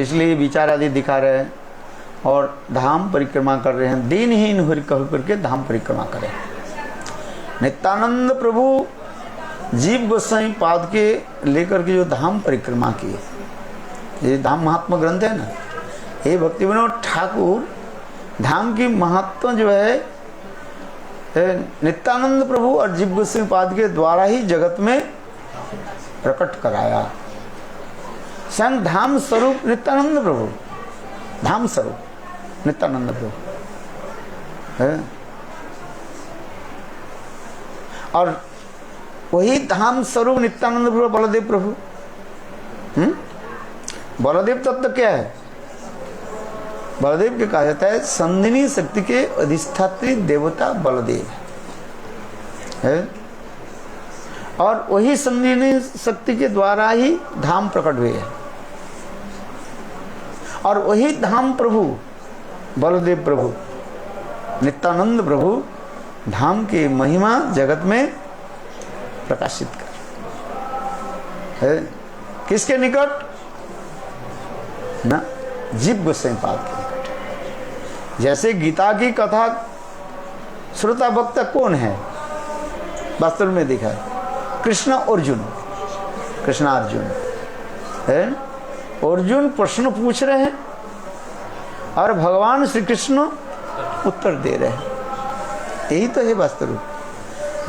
इसलिए विचार आदि दिखा रहे हैं और धाम परिक्रमा कर रहे हैं। दीनहीन हो करके धाम परिक्रमा करें। नित्यानंद प्रभु जीव गोस्वामी पाद के लेकर के जो धाम परिक्रमा की, ये धाम महात्मा ग्रंथ है ना, ये भक्ति विनोद ठाकुर धाम की महत्व जो है नित्यानंद प्रभु और जीव गोस्वामी पाद के द्वारा ही जगत में प्रकट कराया। स्वयं धाम स्वरूप नित्यानंद प्रभु, धाम स्वरूप नित्यानंद प्रभु है। और वही धाम स्वरूप नित्यानंद प्रभु बलदेव प्रभु। बलदेव तत्व क्या है? बलदेव के कहा जाता है संधिनी शक्ति के अधिष्ठात्री देवता बलदेव है, और वही संधिनी शक्ति के द्वारा ही धाम प्रकट हुए हैं, और वही धाम प्रभु बलदेव प्रभु नित्यानंद प्रभु धाम की महिमा जगत में प्रकाशित कर है। किसके निकट ना, जीव गोस्वामी पाद के निकट। जैसे गीता की कथा श्रोता वक्ता कौन है वास्तव में देखा है, कृष्ण अर्जुन, कृष्णार्जुन है। अर्जुन प्रश्न पूछ रहे हैं और भगवान श्री कृष्ण उत्तर दे रहे हैं, यही तो है वास्तव रूप।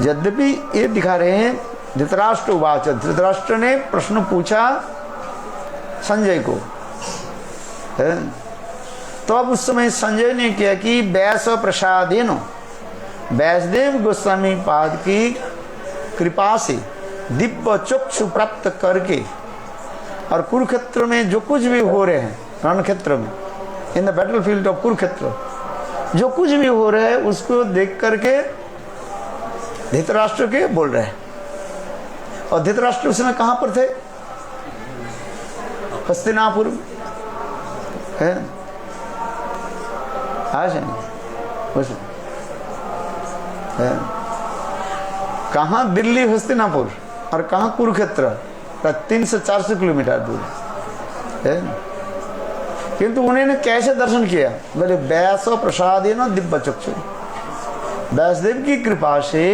यद्यपि ये दिखा रहे हैं धृतराष्ट्र उवाच, धृतराष्ट्र ने प्रश्न पूछा संजय को है, तो अब उस समय संजय ने किया कि व्यास प्रसादेन, व्यासदेव गोस्वामी पाद की कृपा से दिव्य चक्षु प्राप्त करके, और कुरुक्षेत्र में जो कुछ भी हो रहे हैं, रण क्षेत्र में, in the battle field of Kurukshetra जो कुछ भी हो रहा है उसको देख करके धृतराष्ट्र के बोल रहे हैं। और धृतराष्ट्र उस समय कहां पर थे, हस्तिनापुर है, आज है कहां, दिल्ली हस्तिनापुर, और कहां कुरुक्षेत्र, 300-400 किलोमीटर दूर है। किंतु उन्होंने कैसे दर्शन किया, बोले व्यास प्रसादेन दिव्य चक्षु, व्यासदेव की कृपा से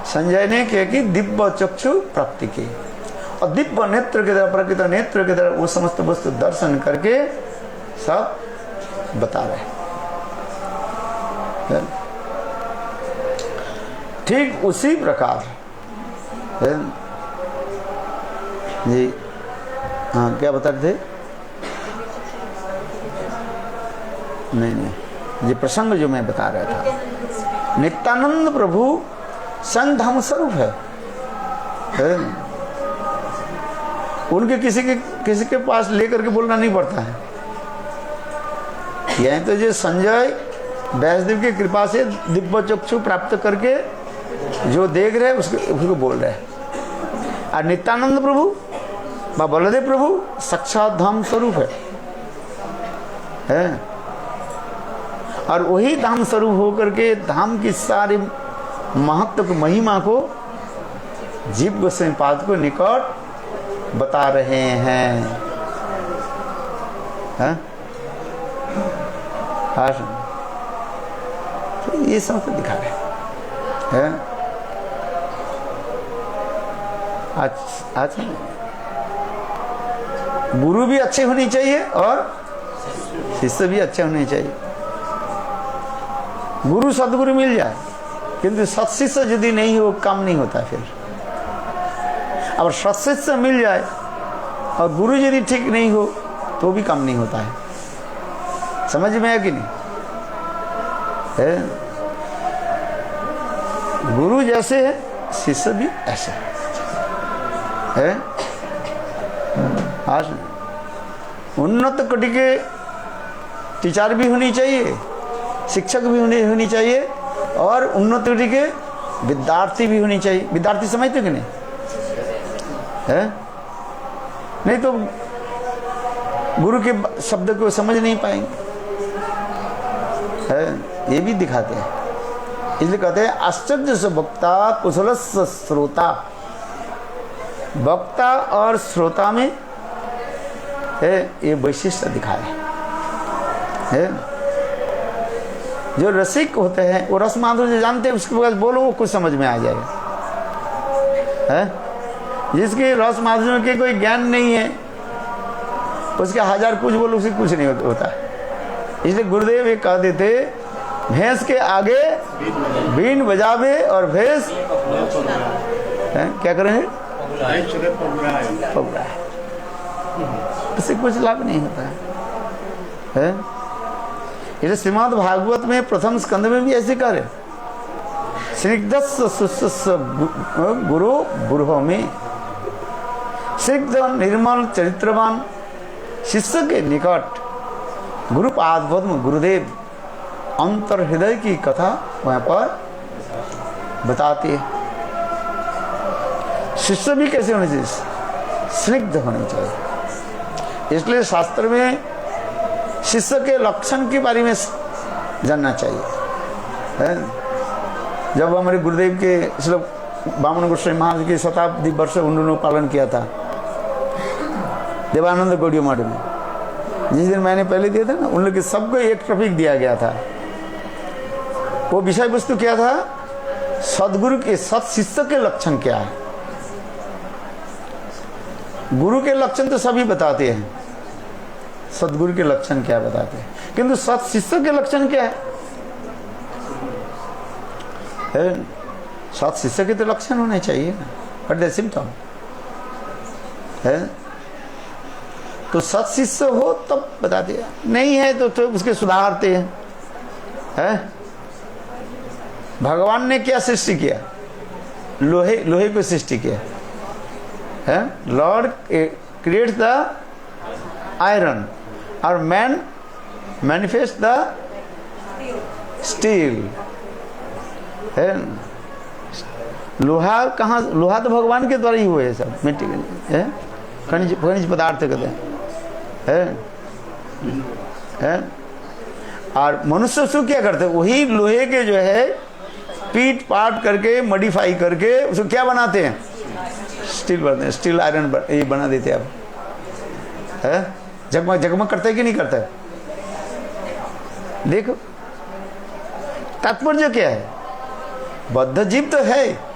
संजय ने किया कि दिव्य चक्षु प्राप्ति की, और दिव्य नेत्र के द्वारा, प्रकृत नेत्र के द्वारा वो समस्त वस्तु दर्शन करके सब बता रहे हैं। ठीक उसी प्रकार है जी। हाँ, क्या बता रहे थे? नहीं, ये प्रसंग जो मैं बता रहा था, नित्यानंद प्रभु संग धाम स्वरूप है। उनके किसी के पास लेकर के बोलना नहीं पड़ता है। यही तो जो संजय व्यासदेव की कृपा से दिव्य चक्षु प्राप्त करके जो देख रहे हैं उसको बोल रहे हैं। और नित्यानंद प्रभु व बलदेव प्रभु साक्षात धाम स्वरूप है, और वही धाम स्वरूप होकर के धाम की सारी महत्व महिमा को जीव गोस्वामी पाद को निकट बता रहे हैं। तो ये सब तो दिखा रहे हैं। आज गुरु भी अच्छे होने चाहिए और शिष्य भी अच्छे होने चाहिए। गुरु सदगुरु मिल जाए किंतु सत्शिष्य यदि नहीं हो काम नहीं होता। फिर अब सत्शिष्य मिल जाए और गुरु यदि ठीक नहीं हो तो भी काम नहीं होता है। समझ में आया कि नहीं है? गुरु जैसे है शिष्य भी ऐसे है। आज उन्नत कोटि के टीचर भी होनी चाहिए, शिक्षक भी होनी चाहिए, और उन्नत कोटि के विद्यार्थी भी होनी चाहिए। विद्यार्थी समझते कि नहीं है? नहीं तो गुरु के शब्द को समझ नहीं पाएंगे है। ये भी दिखाते हैं, इसलिए कहते हैं आश्चर्य से वक्ता कुशल श्रोता। वक्ता और श्रोता में है ये वैशिष्ट दिखाए है। जो रसिक होते हैं वो रस माधुर्य जानते हैं, उसके पास बोलो वो कुछ समझ में आ जाएगा है। जिसके रस माधुर्य के कोई ज्ञान नहीं है उसके हजार कुछ बोलो उसे कुछ नहीं होता। इसलिए गुरुदेव ये कह देते भैंस के आगे बीन बजावे और भैंस क्या करेंगे पगड़ा है, उससे कुछ लाभ नहीं होता है। इसलिए श्रीमद् भागवत में प्रथम स्कंद में भी ऐसे करे स्निग्धस्य गुरु बुरहो में। स्निग्ध निर्मल चरित्रवान शिष्य के निकट गुरु पाद पद्म गुरुदेव अंतर हृदय की कथा वहां पर बताते हैं। शिष्य भी कैसे होने चाहिए? स्निग्ध होने चाहिए। इसलिए शास्त्र में शिष्य के लक्षण के बारे में जानना चाहिए है? जब हमारे गुरुदेव के बामन गोस्वामी महाराज की शताब्दी वर्ष उन्होंने पालन किया था देवानंद गौड़िया मठ में, जिस दिन मैंने पहले दिया था ना, उन लोग के सबको एक टॉपिक दिया गया था। वो विषय वस्तु क्या था? सदगुरु के सत शिष्य के लक्षण क्या है। गुरु के लक्षण तो सभी बताते हैं, सदगुरु के लक्षण क्या बताते हैं, किंतु सत शिष्य के लक्षण क्या है? सत शिष्य के तो लक्षण होने चाहिए ना, बट द सिम्टम है। तो सत शिष्य हो तब बताते हैं, नहीं है तो उसके सुधारते हैं है? भगवान ने क्या सृष्टि किया? लोहे को सृष्टि किया है। लॉर्ड क्रिएट्स द आयरन और मैन मैनिफेस्ट द स्टील है। लोहा कहाँ? लोहा तो भगवान के द्वारा ही हुए है, सब मिट्टी है, खनिज पदार्थ कहते है। और मनुष्य उसको क्या करते हैं? वही लोहे के जो है पीट पाट करके मॉडिफाई करके उसको क्या बनाते हैं? स्टील बनाते हैं, स्टील आयरन ये बना देते हैं आप है। जगमग जगमग करता है कि नहीं करता है? देखो तात्पर्य क्या है? बद्ध जीव तो है।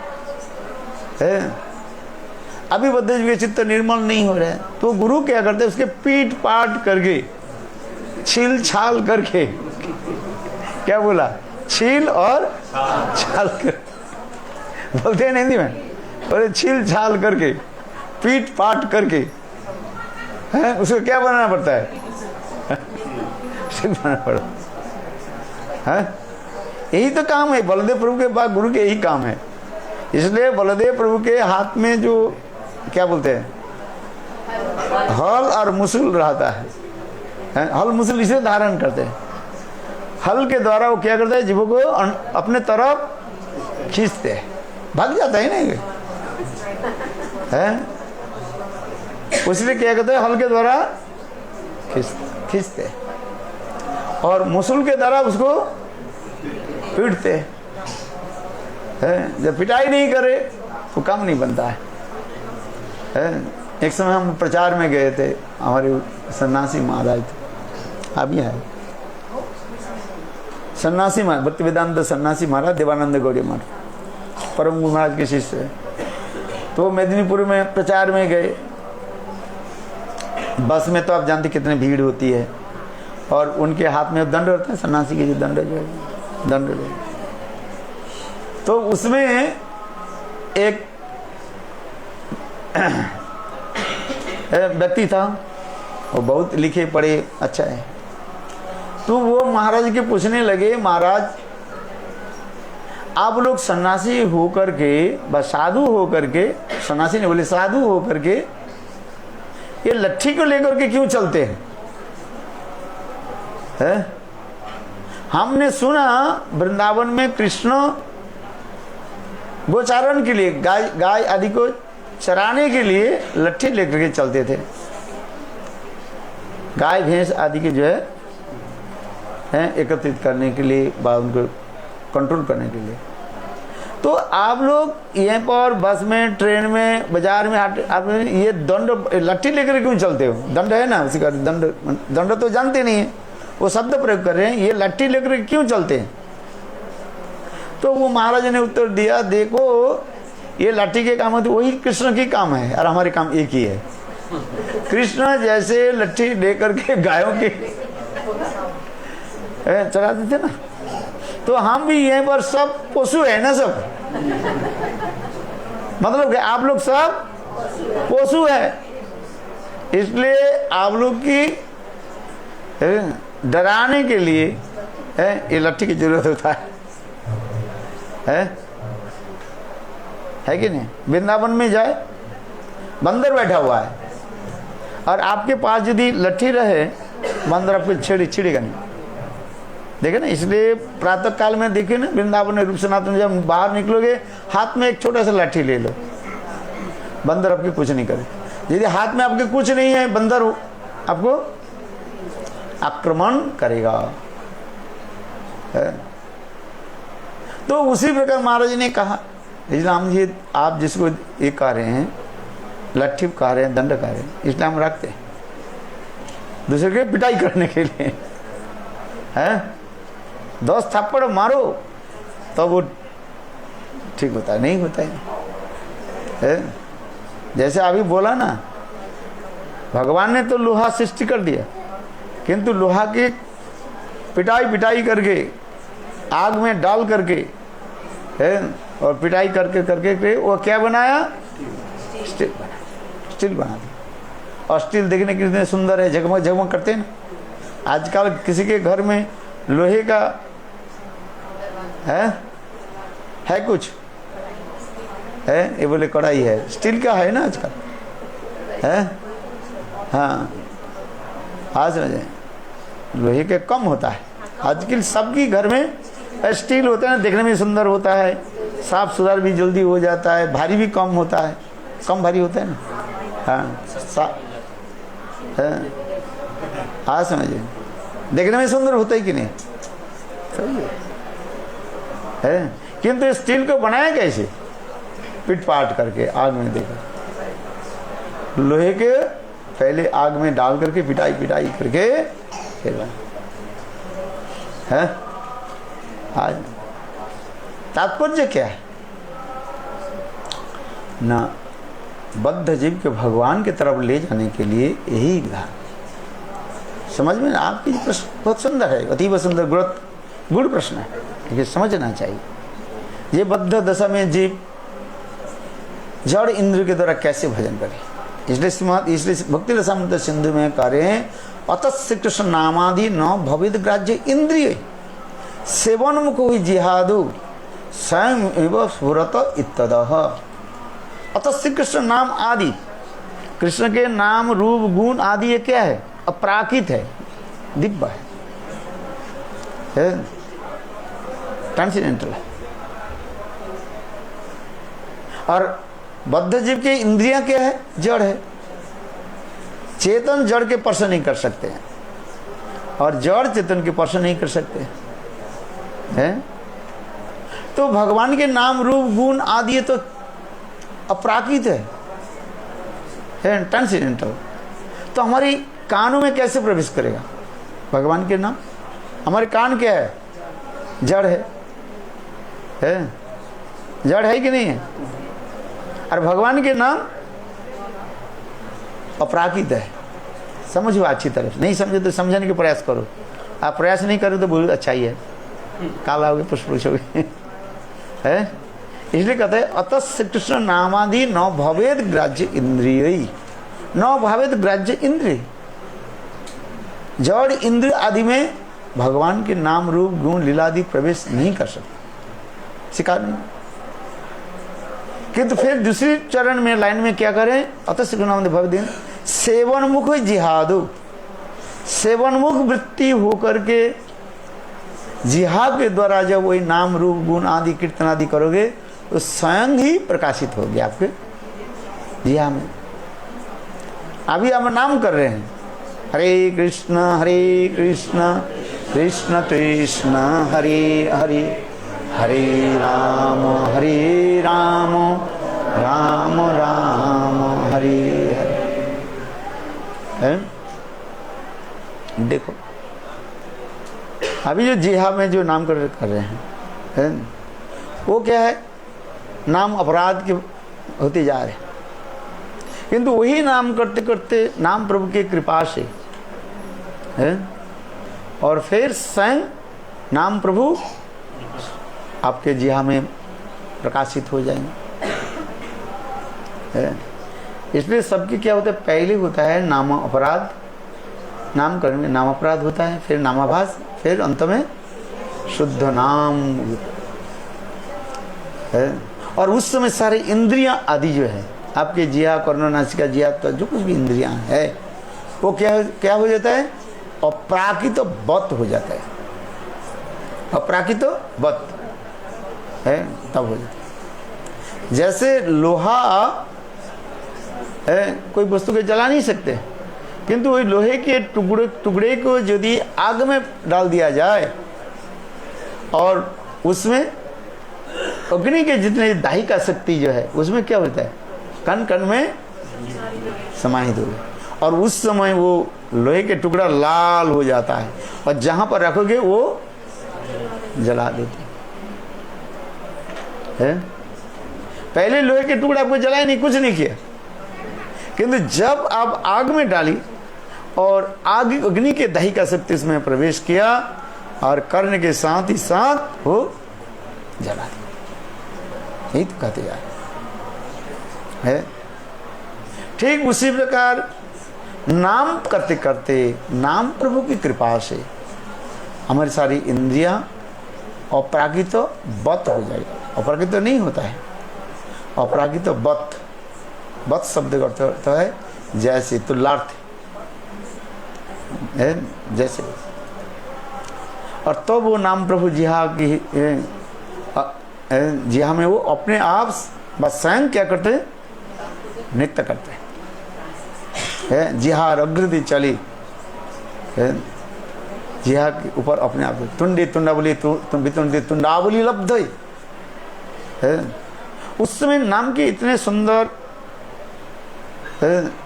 अभी बद्ध जीव के चित्त निर्मल नहीं हो रहा है, तो गुरु क्या करते हैं? उसके पीट पाट करके छील छाल करके, क्या बोला? छील और छाल कर बोलते हैं हिंदी में, बोले छील छाल करके पीट पाट करके है, उसको क्या बनाना पड़ता है? बनाना पड़ता है। यही तो काम है बलदेव प्रभु के बाद, गुरु के यही काम है। इसलिए बलदेव प्रभु के हाथ में जो क्या बोलते हैं हल और मुसल रहता है, हल मुसल इसे धारण करते हैं। हल के द्वारा वो क्या करता है? जीवों को अपने तरफ खींचते हैं, भाग जाता है नहीं है। इसलिए क्या कहते हैं? हल के द्वारा खींचते हैं और मुसल के द्वारा उसको पीटते हैं। जब पिटाई नहीं करे तो काम नहीं बनता है। एक समय हम प्रचार में गए थे, हमारे सन्यासी महाराज थे, अभी है सन्यासी महाराज, भक्ति वेदांत सन्यासी महाराज देवानंद गौड़िया मठ, परम गुरु महाराज के शिष्य है। तो मेदिनीपुर में प्रचार में गए, बस में तो आप जानते कितनी भीड़ होती है, और उनके हाथ में दंड रहते हैं, सन्यासी के जो दंड जो है, दंड जो है। तो उसमें एक व्यक्ति था, वो बहुत लिखे पढ़े अच्छा है। तो वो महाराज के पूछने लगे, महाराज आप लोग सन्यासी होकर के, बस साधु होकर के, सन्यासी ने बोले साधु होकर के ये लट्ठी को लेकर के क्यों चलते हैं? हमने सुना वृंदावन में कृष्ण गोचारण के लिए गाय आदि को चराने के लिए लट्ठी लेकर के चलते थे, गाय भैंस आदि के जो है एकत्रित करने के लिए, उनको कंट्रोल करने के लिए। तो आप लोग यहाँ पर बस में, ट्रेन में, बाजार में, आप ये दंड लट्ठी लेकर क्यों चलते हो? दंड है ना, उसी का दंड तो जानते नहीं है, वो शब्द प्रयोग कर रहे हैं, ये लट्ठी लेकर क्यों चलते हैं? तो वो महाराज ने उत्तर दिया, देखो ये लाठी के काम होते वही कृष्ण की काम है और हमारे काम एक ही है। कृष्ण जैसे लट्ठी लेकर के गायों के चलाते थे ना, तो हम भी यहाँ पर सब पशु है ना, सब मतलब कि आप लोग सब पशु है, इसलिए आप लोग की डराने के लिए ये लट्ठी की जरूरत होता है कि नहीं? वृंदावन में जाए, बंदर बैठा हुआ है और आपके पास यदि लट्ठी रहे बंदर आपको छिड़ेगा नहीं। देखे ना, इसलिए प्रातः काल में देखे ना वृंदावन में रूप सनातन, जब बाहर निकलोगे हाथ में एक छोटा सा लाठी ले लो, बंदर आपके कुछ नहीं करे। यदि हाथ में आपके कुछ नहीं है, बंदर आपको आक्रमण करेगा। है? तो उसी प्रकार महाराज ने कहा, राम जी आप जिसको ये कह रहे हैं, लट्ठी कह रहे हैं, दंड कह रहे हैं, इसलिए हम रखते हैं दूसरे के पिटाई करने के लिए। है 10 थप्पड़ मारो तो वो ठीक होता है, नहीं होता है। जैसे अभी बोला ना, भगवान ने तो लोहा सृष्टि कर दिया, किंतु लोहा की पिटाई करके आग में डाल करके है, और पिटाई करके वो क्या बनाया, स्टील बना दिया। और स्टील देखने कितने सुंदर है, जगमग जगमग करते हैं ना। आजकल किसी के घर में लोहे का है कुछ है, ये बोले कढ़ाई है, स्टील का है ना आजकल, है। हाँ, आज लोहे के कम होता है, आजकल सबकी घर में स्टील होता है ना, देखने में सुंदर होता है, साफ सुथरा भी जल्दी हो जाता है, भारी भी कम होता है, कम भारी होता है ना। हाँ, हाँ समझिए, देखने में सुंदर होता है कि नहीं, सही है। किंतु स्टील को बनाया कैसे, पिट पाट करके आग में देखा, लोहे के पहले आग में डाल करके पिटाई करके फिर है। आज तात्पर्य क्या है ना, बद्ध जीव के भगवान की तरफ ले जाने के लिए यही विधान। समझ में आपकी प्रश्न बहुत सुंदर है, अतीब सुंदर गुड़ प्रश्न है, ये समझना चाहिए। ये बद्ध दशा में जीव जड़ इंद्र के द्वारा कैसे भजन करे, इसलिए भक्ति रसामृत सिंधु में कह रहे हैं, अतः श्री कृष्ण नामादि न भविद ग्राह्य इंद्रिय सेवन मुख हुई जिहादु स्वयं एवं स्फुरत इत्तदः। अतः श्री कृष्ण नाम आदि, कृष्ण के नाम रूप गुण आदि ये क्या है, अपराकित है, दिव्य है, ट्रांसेंडेंटल है। और बद्ध जीव की इंद्रियां क्या है, जड़ है। चेतन जड़ के स्पर्श नहीं कर सकते हैं, और जड़ चेतन के स्पर्श नहीं कर सकते हैं। तो भगवान के नाम रूप गुण आदि तो अपराकित है, ट्रांसेंडेंटल। तो हमारी कानों में कैसे प्रवेश करेगा भगवान के नाम? हमारे कान क्या है, जड़ है, जड़ है कि नहीं है? और भगवान के नाम अपराकित है। समझो अच्छी तरह से, नहीं समझे तो समझने के प्रयास करो। आप प्रयास नहीं करो तो बोलो अच्छा ही है, काला हो गए पुष्प हो गए है। इसलिए कहते हैं अतः श्री कृष्ण नामादि न भवेद ग्राह्य इंद्रिय, न भवेद ग्राह्य इंद्रिय। जड़ इंद्र आदि में भगवान के नाम रूप गुण लीलादि प्रवेश नहीं कर सकते, शिकार नहीं। किंतु फिर दूसरी चरण में लाइन में क्या करें, अतः श्री कृष्ण नाम भवेद सेवन मुख जिहादु, सेवन मुख वृत्ति होकर के जिहा के द्वारा जब वही नाम रूप गुण आदि कीर्तन आदि करोगे तो स्वयं ही प्रकाशित होगी आपके जिहा में। अभी हम नाम कर रहे हैं, हरे कृष्ण कृष्ण कृष्ण हरे हरे, हरे राम राम राम हरे हरे। देखो अभी जो जिहा में जो नाम कर रहे हैं वो क्या है, नाम अपराध के होते जा रहे हैं। किंतु वही नाम करते करते नाम प्रभु की कृपा से है, और फिर स्वयं नाम प्रभु आपके जिहा में प्रकाशित हो जाएंगे। इसलिए सबकी क्या होता है, पहले होता है नाम अपराध, नामकरण में नाम अपराध होता है, फिर नामाभास, फिर अंत में शुद्ध नाम है। और उस समय सारे इंद्रियां आदि जो है आपके जिया, कर्ण, नासिका, जिया, तो जो कुछ भी इंद्रियां है वो क्या हो जाता है, अपराकितवत हो जाता है, अपराकितवत है तब हो जाता है। जैसे लोहा है, कोई वस्तु को जला नहीं सकते, किंतु वही लोहे के टुकड़े को यदि आग में डाल दिया जाए और उसमें अग्नि के जितने दाहिका शक्ति जो है उसमें क्या होता है, कण कण में समाहित हो गया और उस समय वो लोहे के टुकड़ा लाल हो जाता है और जहां पर रखोगे वो जला देते हैं। पहले लोहे के टुकड़ा आपको जलाया नहीं, कुछ नहीं किया, किंतु जब आप आग में डाली और आग अग्नि के दाहिका शक्ति इसमें प्रवेश किया और करने के साथ ही साथ वो जला दिया। यही तो कहते जा है। ठीक उसी प्रकार नाम करते करते, नाम प्रभु की कृपा से हमारी सारी इंद्रियां अपराकितवत हो जाएगी। अपराकित नहीं होता है, अपराकितवत। वत शब्द का अर्थ है जैसे, तुल्यार्थ है, जैसे। और तो वो नाम प्रभु जिहा की जिहा में वो अपने आप बस स्वयं क्या करते हैं, नृत्य करते हैं। जिहा अग्रति चली, जिहा के ऊपर अपने आप तुंडी तुंडावली तुंडी तुंडावली लब्ध है। उस समय नाम के इतने सुंदर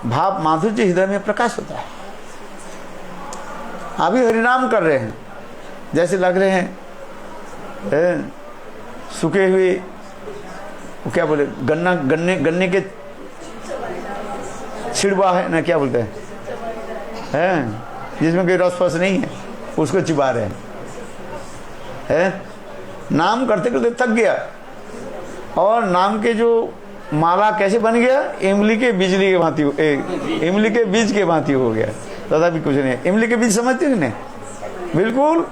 भाव माधुर्य हृदय में प्रकाश होता है। अभी हरिनाम कर रहे हैं, जैसे लग रहे हैं सूखे हुए, वो क्या बोले, गन्ने के छिड़वा है ना, क्या बोलते हैं जिसमें कोई रस फस नहीं है, उसको चिपा रहे हैं। नाम करते करते थक गया और नाम के जो माला कैसे बन गया, इमली के बिजली के भांति, इमली के बीज के भांति हो गया। दादा भी कुछ नहीं है। इमली के बीज समझते हो नहीं, बिल्कुल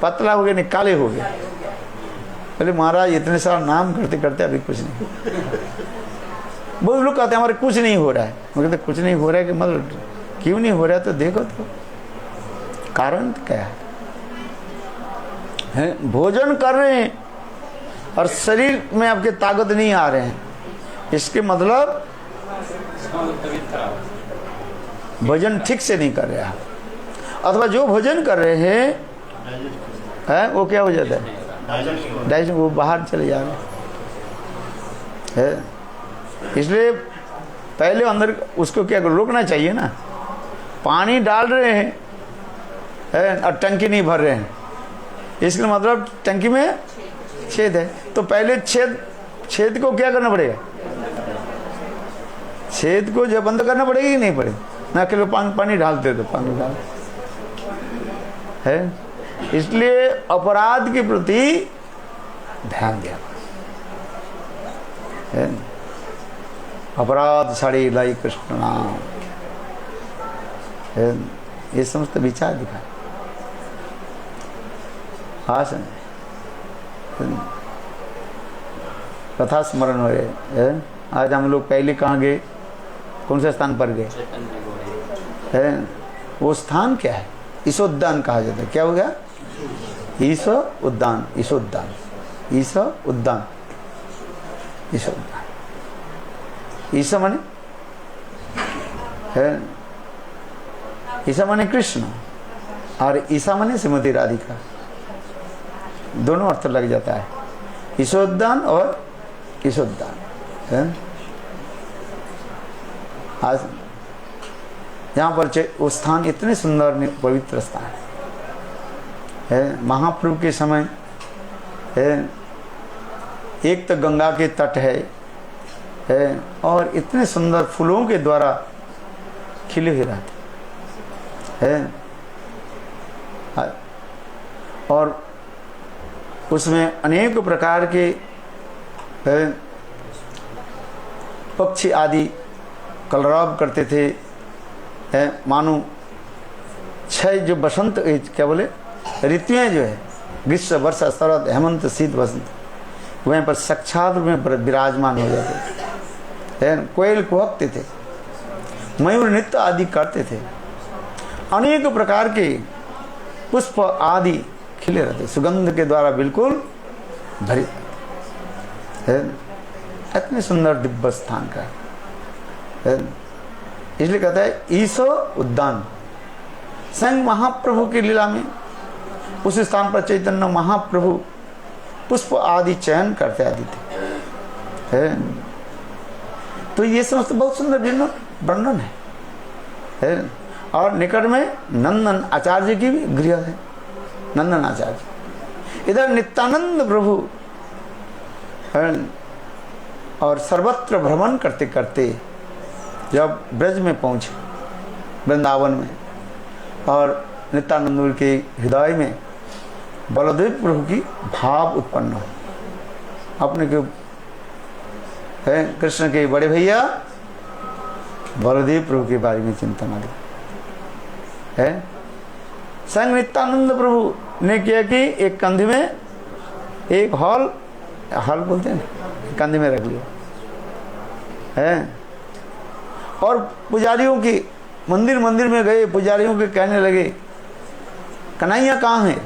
पतला हो गया, नहीं काले हो गए। बोले महाराज इतने सारा नाम करते करते अभी कुछ नहीं। बहुत लोग कहते हैं हमारे कुछ नहीं हो रहा है। मैं कहते कुछ नहीं हो रहा है कि मतलब क्यों नहीं हो रहा है, तो देखो तो कारण क्या है। भोजन कर रहे हैं और शरीर में आपके ताकत नहीं आ रहे हैं, इसके मतलब भोजन ठीक से नहीं कर रहे आप। अथवा जो भोजन कर रहे हैं वो क्या हो जाता है, डाइजेशन, वो बाहर चले जा रहे हैं। इसलिए पहले अंदर उसको क्या रोकना चाहिए ना। पानी डाल रहे हैं और टंकी नहीं भर रहे हैं, इसका मतलब टंकी में छेद है, तो पहले छेद को क्या करना पड़ेगा, छेद को जब बंद करना पड़ेगा कि नहीं पड़ेगा। ना कि लोग पानी डालते तो पानी डाल है। इसलिए अपराध के प्रति ध्यान दिया है। अपराध साड़ी लाई कृष्ण नाम है, ये समस्त विचार दिखा। हाँ कथा स्मरण हो रहे है। आज हम लोग पहले कहाँ गए, कौन से स्थान पर गए है, वो स्थान क्या है, ईशोद्यान कहा जाता है। क्या हो गया, ईशो उद्यान, ईशोद्यान, ईशो उद्यान, ईशोद्यान। ईशा माने है, ईशा माने कृष्ण और ईशा माने श्रीमती राधिका, दोनों अर्थ लग जाता है, ईशोद्यान और ईशोद्यान है। आज यहाँ पर वो स्थान इतने सुंदर पवित्र स्थान है। महाप्रभु के समय है, एक तो गंगा के तट है और इतने सुंदर फूलों के द्वारा खिले हुए रहते हैं और उसमें अनेक प्रकार के पक्षी आदि कलरव करते थे। मानो 6 जो बसंत, क्या बोले, ऋतुएं जो है, ग्रीष्म वर्षा शरद हेमंत शीत वसंत, वहीं पर साक्षात में विराजमान हो जाते थे। कोयल कुहकते थे, मयूर नृत्य आदि करते थे अनेक प्रकार के पुष्प आदि खिले रहते, सुगंध के द्वारा बिल्कुल भरे है। इतने सुंदर दिव्य स्थान का है। इसलिए कहता है ईसो उद्यान। संग महाप्रभु की लीला में उस स्थान पर चैतन्य महाप्रभु पुष्प आदि चयन करते आदि थे है। तो ये समस्त बहुत सुंदर वर्णन है। और निकट में नंदन आचार्य की भी गृह है, नंदन आचार्य। इधर नित्यानंद प्रभु है। और सर्वत्र भ्रमण करते करते जब ब्रज में पहुंचे, वृंदावन में, और नित्यानंद के हृदय में बलदेव प्रभु की भाव उत्पन्न हो। अपने के है कृष्ण के बड़े भैया बलदेव प्रभु के बारे में चिंतन आ गई है। संग नित्यानंद प्रभु ने किया कि एक कंधे में एक हॉल बोलते हैं, कंधे में रख लिया है। और पुजारियों की मंदिर में गए, पुजारियों के कहने लगे कन्हैया कहाँ है।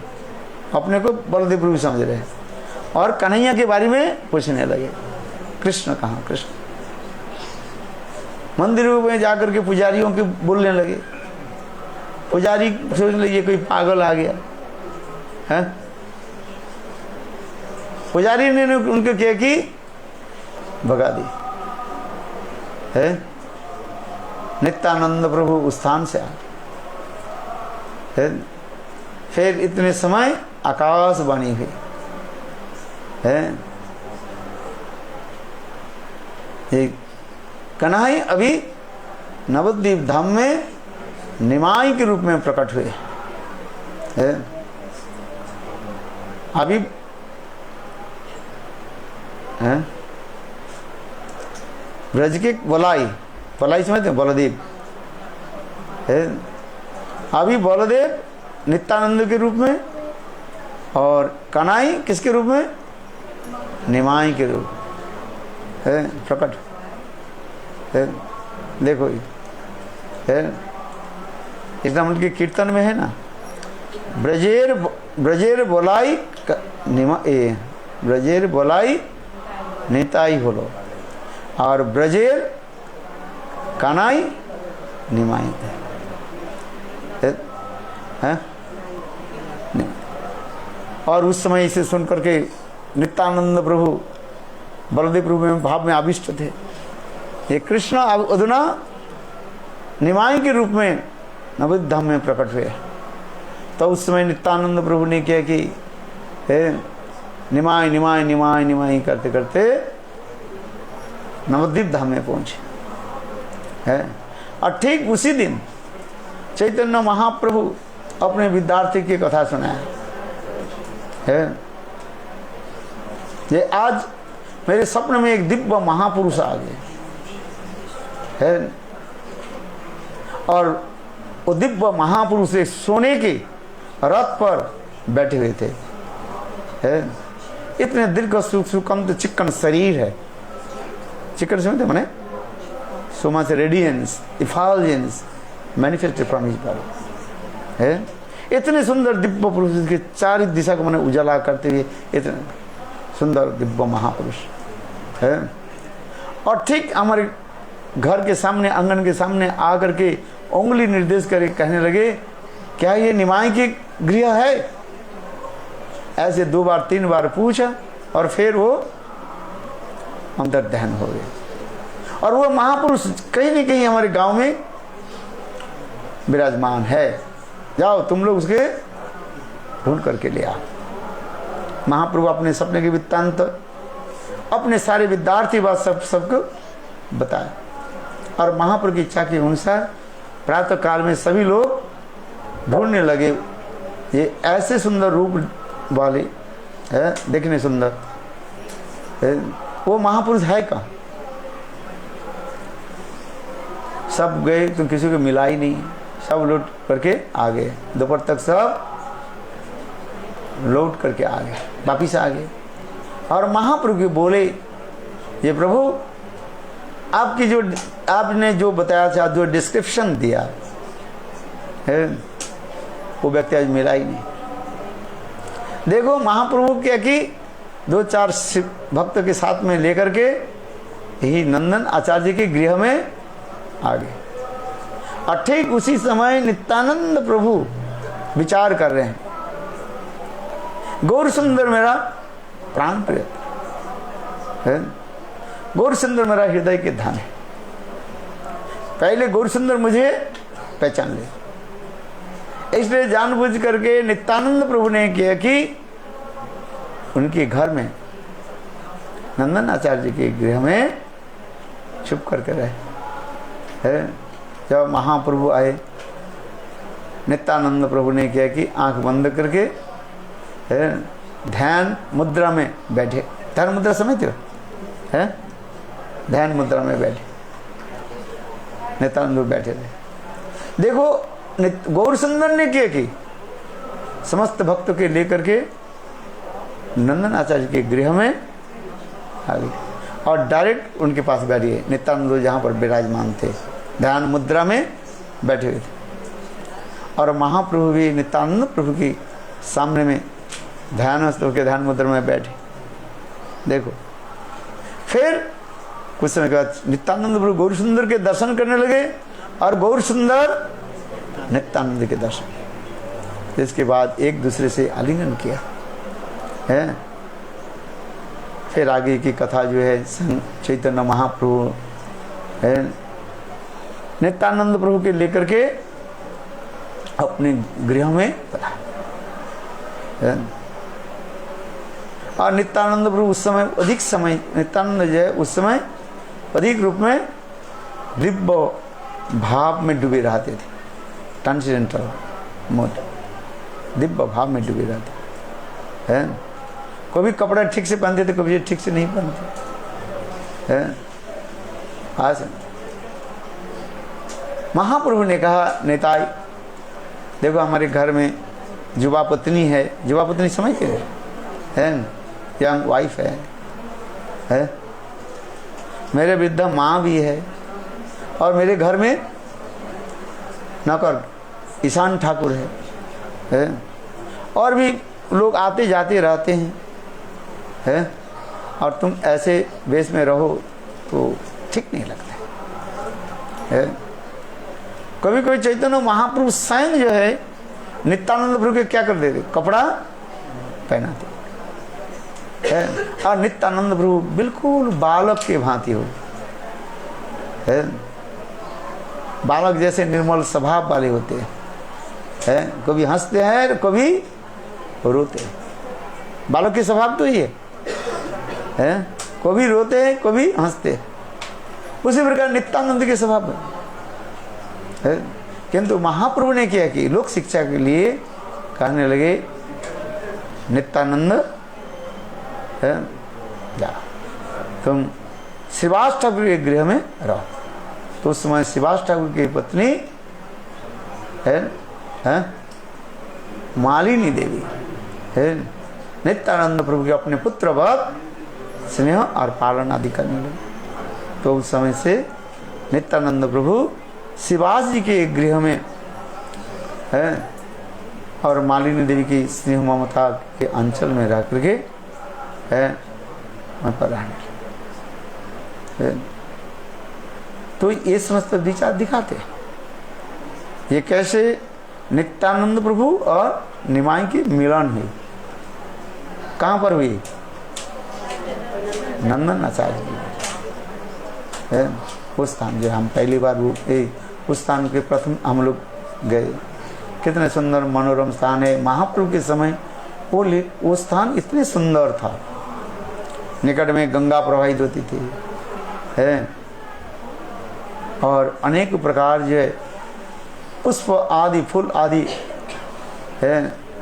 अपने को बलदेव प्रभु समझ रहे हैं और कन्हैया के बारे में पूछने लगे, कृष्ण कहाँ, कृष्ण। मंदिरों में जाकर के पुजारियों के बोलने लगे। पुजारी सोच लीजिए कोई पागल आ गया है। पुजारी ने उनके क्या की भगा दी है। नित्यानंद प्रभु उस स्थान से आए है। फिर इतने समय आकाशवाणी हुई है। कन्हई अभी नवद्वीप धाम में निमाई के रूप में प्रकट हुए है। अभी है ब्रज के बलाई समझते हैं, बलदेव है। अभी बलदेव नित्यानंद के रूप में और कन्हई किसके रूप में, निमाई के रूप है प्रकट है। देखो है, इसका उनके कीर्तन में है ना, ब्रजेर बोलाई ब्रजेर बोलाई निताई बोलो, और ब्रजेर कन्हई निमाई है। और उस समय इसे सुन करके नित्यानंद प्रभु बलदेव प्रभु में भाव में आविष्ट थे। ये कृष्ण अब अधुना निमाई के रूप में नवद्वीप धाम में प्रकट हुए। तो उस समय नित्यानंद प्रभु ने किया कि निमाई निमाई निमाई निमाई करते करते नवद्वीप धाम में पहुंचे है। और ठीक उसी दिन चैतन्य महाप्रभु अपने विद्यार्थी की कथा सुनाया है। ये आज मेरे स्वप्न में एक दिव्य महापुरुष आ गए है। और वो दिव्य महापुरुष एक सोने के रथ पर बैठे हुए थे है। इतने दीर्घ सुकंत चिकन शरीर है। चिकन समझते माने so much radiance, effulgence manifested from his body है। इतने सुंदर दिव्य पुरुष के चार दिशा को मैंने उजाला करते हुए इतने सुंदर दिव्य महापुरुष है। और ठीक हमारे घर के सामने, आंगन के सामने आकर के उंगली निर्देश करके कहने लगे, क्या ये निमाई की गृह है? ऐसे 2 बार 3 बार पूछा और फिर वो अंतर्ध्यान हो गए। और वो महापुरुष कहीं न कहीं हमारे गांव में विराजमान है। जाओ तुम लोग उसके ढूंढ करके ले आओ। महाप्रभु अपने सपने के वृत्तांत अपने सारे विद्यार्थी बात सबको बताए। और महाप्रभु की इच्छा के अनुसार प्रातः काल में सभी लोग ढूंढने लगे, ये ऐसे सुंदर रूप वाले है, देखने सुंदर है, वो महापुरुष है कहाँ? सब गए तो किसी को मिला ही नहीं, सब लौट करके आ गए। दोपहर तक सब लौट करके आ गए, वापिस आ गए। और महाप्रभु के बोले, ये प्रभु आपकी जो आपने जो बताया था, जो डिस्क्रिप्शन दिया है, वो व्यक्ति आज मिला ही नहीं। देखो महाप्रभु क्या कि 2-4 भक्त के साथ में लेकर के यही नंदन आचार्य के गृह में आ गए, और ठीक उसी समय नित्यानंद प्रभु विचार कर रहे हैं, गौर सुंदर मेरा प्राण प्रिय है, गौर सुंदर मेरा हृदय के धन है, पहले गौर सुंदर मुझे पहचान ले। इसलिए जानबूझ करके नित्यानंद प्रभु ने किया कि उनके घर में, नंदन आचार्य के गृह में छुप करके रहे है। जब महाप्रभु आए, नित्यानंद प्रभु ने किया कि आंख बंद करके ध्यान मुद्रा में बैठे। ध्यान मुद्रा समझते हो है? ध्यान मुद्रा में बैठे नित्यानंद बैठे रहे। देखो गौर सुंदर ने किया कि समस्त भक्तों के लेकर के नंदन आचार्य के गृह में आ गए और डायरेक्ट उनके पास बैठिए। नित्यानंद जहाँ पर विराजमान थे, ध्यान मुद्रा में बैठे हुए थे, और महाप्रभु भी नित्यानंद प्रभु की सामने में ध्यानस्थ होकर ध्यान मुद्रा में बैठे। देखो फिर कुछ समय के बाद नित्यानंद प्रभु गौर सुंदर के दर्शन करने लगे और गौर सुंदर नित्यानंद के दर्शन। इसके बाद एक दूसरे से आलिंगन किया है। फिर आगे की कथा जो है चैतन्य महाप्रभु है नित्यानंद प्रभु के लेकर के अपने गृह में पधारे। और नित्यानंद प्रभु उस समय अधिक समय, नित्यानंद जो है उस समय अधिक रूप में दिव्य भाव में डूबे रहते थे, ट्रांसेंडेंटल मोड, दिव्य भाव में डूबे रहते हैं। कभी कपड़ा ठीक से पहनते थे, कभी ठीक से नहीं पहनते हैं। आज महाप्रभु ने कहा, नेताई देखो हमारे घर में युवा पत्नी है, युवा पत्नी समझते हैं, यंग वाइफ है, मेरे वृद्ध माँ भी है, और मेरे घर में नौकर ईशान ठाकुर है, और भी लोग आते जाते रहते हैं, और तुम ऐसे वेश में रहो तो ठीक नहीं लगता है। कभी कभी चैतन्य महाप्रभु स्वयं जो है नित्यानंद प्रभु के क्या कर देते, कपड़ा पहनाते है, और नित्यानंद प्रभु बिल्कुल बालक के भांति हो है, बालक जैसे निर्मल स्वभाव वाले होते हैं, कभी हंसते हैं कभी रोते हैं। बालक के स्वभाव तो ये है, कभी रोते हैं कभी हंसते हैं, उसी प्रकार नित्यानंद के स्वभाव है। किंतु महाप्रभु ने क्या कि लोक शिक्षा के लिए कहने लगे, नित्यानंद है जा तुम श्रीवास ठाकुर के गृह में रहो। तो उस समय श्रीवास ठाकुर की पत्नी है मालिनी देवी है, नित्यानंद प्रभु के अपने पुत्र वक्त स्नेह और पालन आदि करने लगे। तो उस समय से नित्यानंद प्रभु श्रीवास जी के गृह में है, और मालिनी देवी की स्नेह ममता के अंचल में रह करके है वहाँ पर रहने लगे। तो ये समस्त विचार दिखाते हैं ये कैसे नित्यानंद प्रभु और निमाई की मिलन हुई। कहाँ पर हुई? नंदन आचार्य है, उस स्थान जो हम पहली बार उस स्थान के प्रथम हम लोग गए। कितने सुंदर मनोरम स्थान है। महाप्रभु के समय वो स्थान इतने सुंदर था, निकट में गंगा प्रवाहित होती थी है, और अनेक प्रकार जो पुष्प आदि फूल आदि है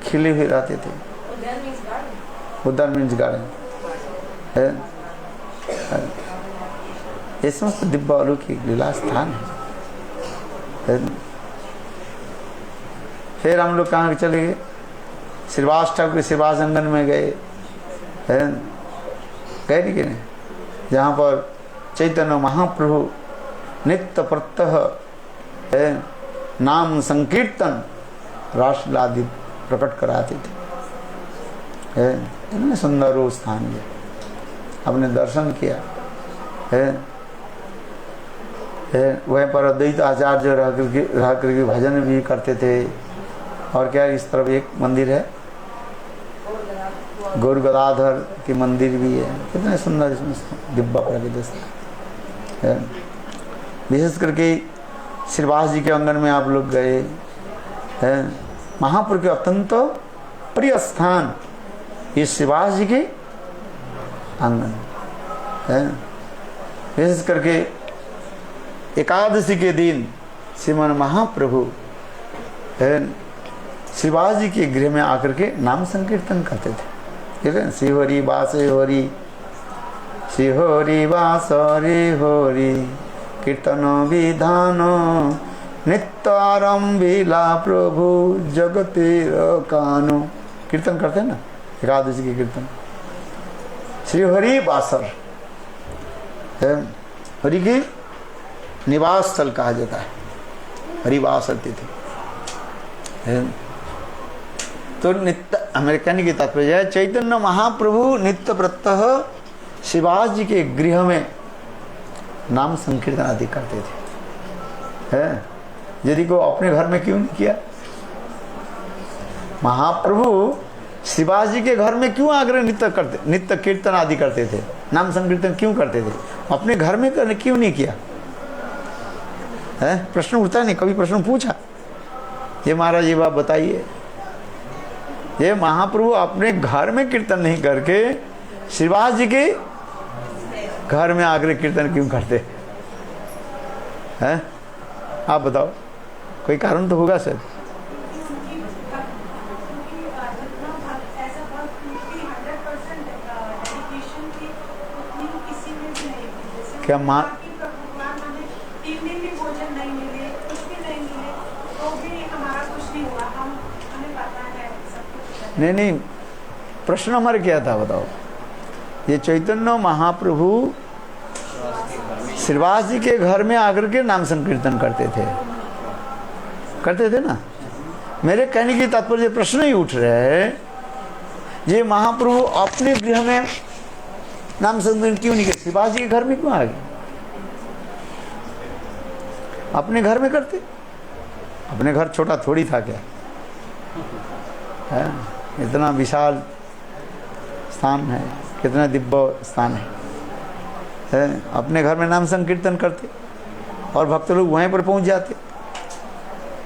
खिले हुए रहते थे। उधर मीन्स गार्डन है, ये समस्त दिव्य अलौकिक लीला स्थान है। फिर हम लोग कहाँ चले गए? श्रीवास ठाकुर श्रीवास अंगन में गए है, गए नहीं कि नहीं, जहाँ पर चैतन्य महाप्रभु नित्य प्रत्यह है नाम संकीर्तन राष्ट्रलादि प्रकट कराते थे। है इतने सुंदर वो स्थान है, आपने दर्शन किया है। वहीं पर अद्वैत आचार्य रह करके भजन भी करते थे। और क्या इस तरफ एक मंदिर है गौर गदाधर की मंदिर भी है, कितने सुंदर इसमें दिव्य प्राकृतिक है। विशेष करके श्रीवास जी के आंगन में आप लोग गए हैं, महापुर के अत्यंत प्रिय स्थान ये श्रीवास जी के आंगन है। विशेष करके एकादशी के दिन श्रीमन महाप्रभु है श्रीवास जी के गृह में आकर के नाम संकीर्तन करते थे। ठीक है, श्रीहरि बासे हरि, श्रीहरि बास हरि हरि, कीर्तन विधान नित्यारंभिला प्रभु जगते कानो। कीर्तन करते हैं ना एकादशी के कीर्तन। श्रीहरि बासर है, हरि की निवास स्थल कहा जाता है, हरिवास तिथि है। तो नित्य हमारे कहने की तात्पर्य है चैतन्य महाप्रभु नित्य प्रत्यह श्रीवास जी के गृह में नाम संकीर्तन आदि करते थे। है यदि को अपने घर में क्यों नहीं किया? महाप्रभु श्रीवास जी के घर में क्यों आकर नित्य कीर्तन आदि करते थे, नाम संकीर्तन क्यों करते थे? अपने घर में करने क्यों नहीं किया? है प्रश्न उठता नहीं, कभी प्रश्न पूछा ये महाराज ये बात बताइए। ये महाप्रभु अपने घर में कीर्तन नहीं करके श्रीवास जी के घर में आकर कीर्तन क्यों करते हैं? आप बताओ, कोई कारण तो होगा सर। क्या माँ नहीं प्रश्न हमारे क्या था बताओ। ये चैतन्य महाप्रभु श्रीवास जी के घर में आकर के नाम संकीर्तन करते थे ना। मेरे कहने की तात्पर्य प्रश्न ही उठ रहे है ये महाप्रभु अपने गृह में नाम संकीर्तन क्यों नहीं करते? श्रीवास जी के घर में क्यों आ गए? अपने घर में करते। अपने घर छोटा थोड़ी था क्या है? इतना विशाल स्थान है, कितना दिव्य स्थान है। अपने घर में नाम संकीर्तन करते और भक्त लोग वहीं पर पहुंच जाते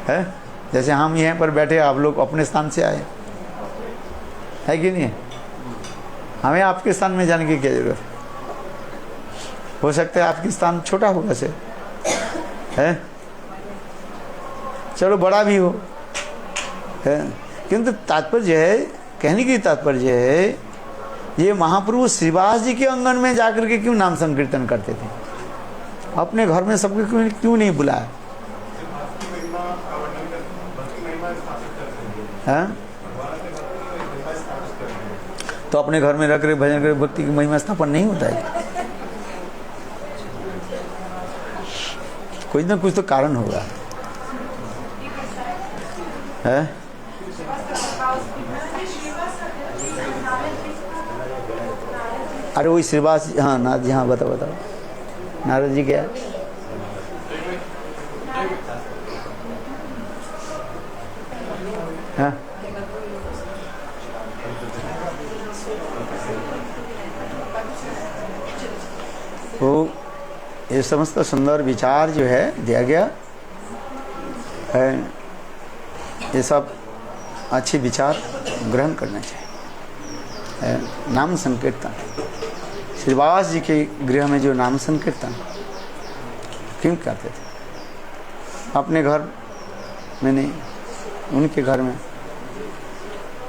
हैं। जैसे हम यहीं पर बैठे, आप लोग अपने स्थान से आए है कि नहीं? हमें आपके स्थान में जाने की क्या जरूरत है? हो सकता है आपकी स्थान छोटा होगा से है, चलो बड़ा भी हो है, किंतु तात्पर्य है, कहने की तात्पर्य है ये महाप्रभु श्रीवास जी के आंगन में जाकर के क्यों नाम संकीर्तन करते थे? अपने घर में सबको क्यों नहीं बुलाया? हाँ? तो अपने घर में रख कर भजन कर भक्ति की महिमा स्थापन नहीं होता है? कुछ ना कुछ तो कारण होगा है? अरे वही श्रीवास, हाँ नारद जी, हाँ बताओ नारद जी क्या? हाँ तो ये समस्त सुंदर विचार जो है दिया गया है, ये सब अच्छे विचार ग्रहण करना चाहिए। नाम संकीर्तन श्रीवास जी के गृह में जो नाम संकीर्तन क्यों करते थे? अपने घर में नहीं, उनके घर में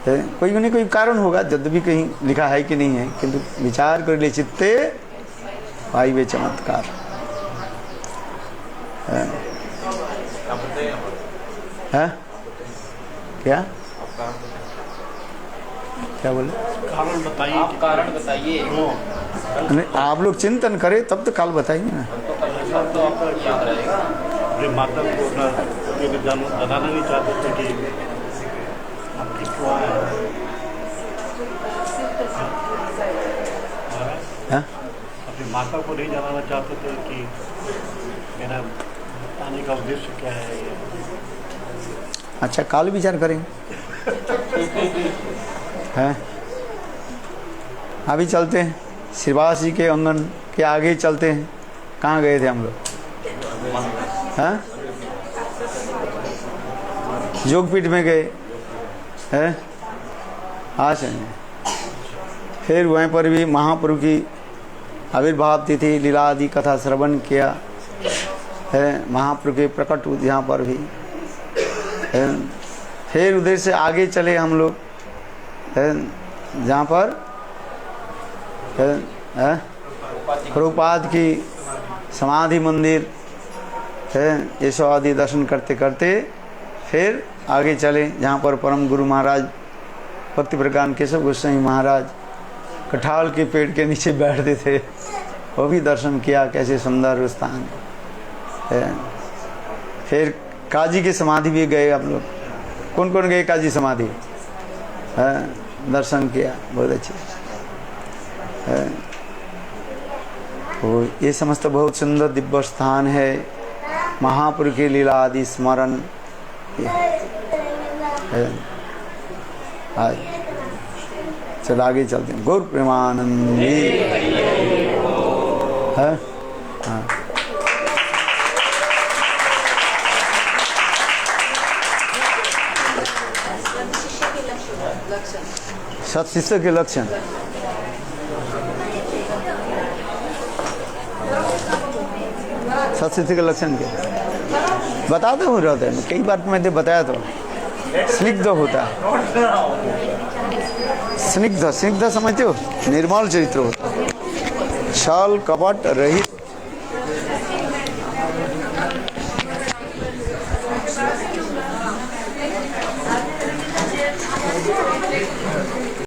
है। कोई नहीं कोई कारण होगा, जब भी कहीं लिखा है कि नहीं है, किंतु विचार कर ले चित्ते भाई वे चमत्कार है। क्या क्या बोले? कारण बताइए। आप कारण बताइए। नहीं, आप लोग चिंतन करें तब तो काल बताएंगे ना। तो आपको याद रहेगा। माता को ये भी बताना नहीं चाहते थे कि आपकी क्यों आया हाँ? अपनी माता को नहीं जनाना चाहते थे कि मेरा आने का उद्देश्य क्या है ये अच्छा, काल विचार करेंगे। हैं? अभी चलते हैं श्रीवास जी के अंगन के आगे ही चलते हैं। कहाँ गए थे हम लोग? हैं? योगपीठ में गए हैं। आज फिर वहीं पर भी महाप्रभु की आविर्भाव तिथि लीला आदि कथा श्रवण किया है। महाप्रभु के प्रकट यहाँ पर भी है। फिर उधर से आगे चले हम लोग जहाँ पर प्रभुपाद की समाधि मंदिर है। ये सब आदि दर्शन करते करते फिर आगे चले जहाँ पर परम गुरु महाराज भक्ति प्रज्ञान केशव गोस्वामी महाराज कठाल के पेड़ के नीचे बैठते थे। वो भी दर्शन किया, कैसे सुंदर स्थान है। फिर काजी की समाधि भी गए हम लोग। कौन कौन गए काजी समाधि? दर्शन किया, बहुत अच्छे है। तो ये समस्त बहुत सुंदर दिव्य स्थान है। महापुरुष की लीला आदि स्मरण है। आज चल आगे चलते हैं। गौर प्रेमानंदी है। हाँ, सत शिष्य के लक्षण सत शिष्य के लक्षण के बताते हो रहते हैं। कई बार मैंने बताया तो स्निग्ध होता है। स्निग्ध स्निग्ध समझते हो? निर्मल चरित्र होता है, छल कपट रहित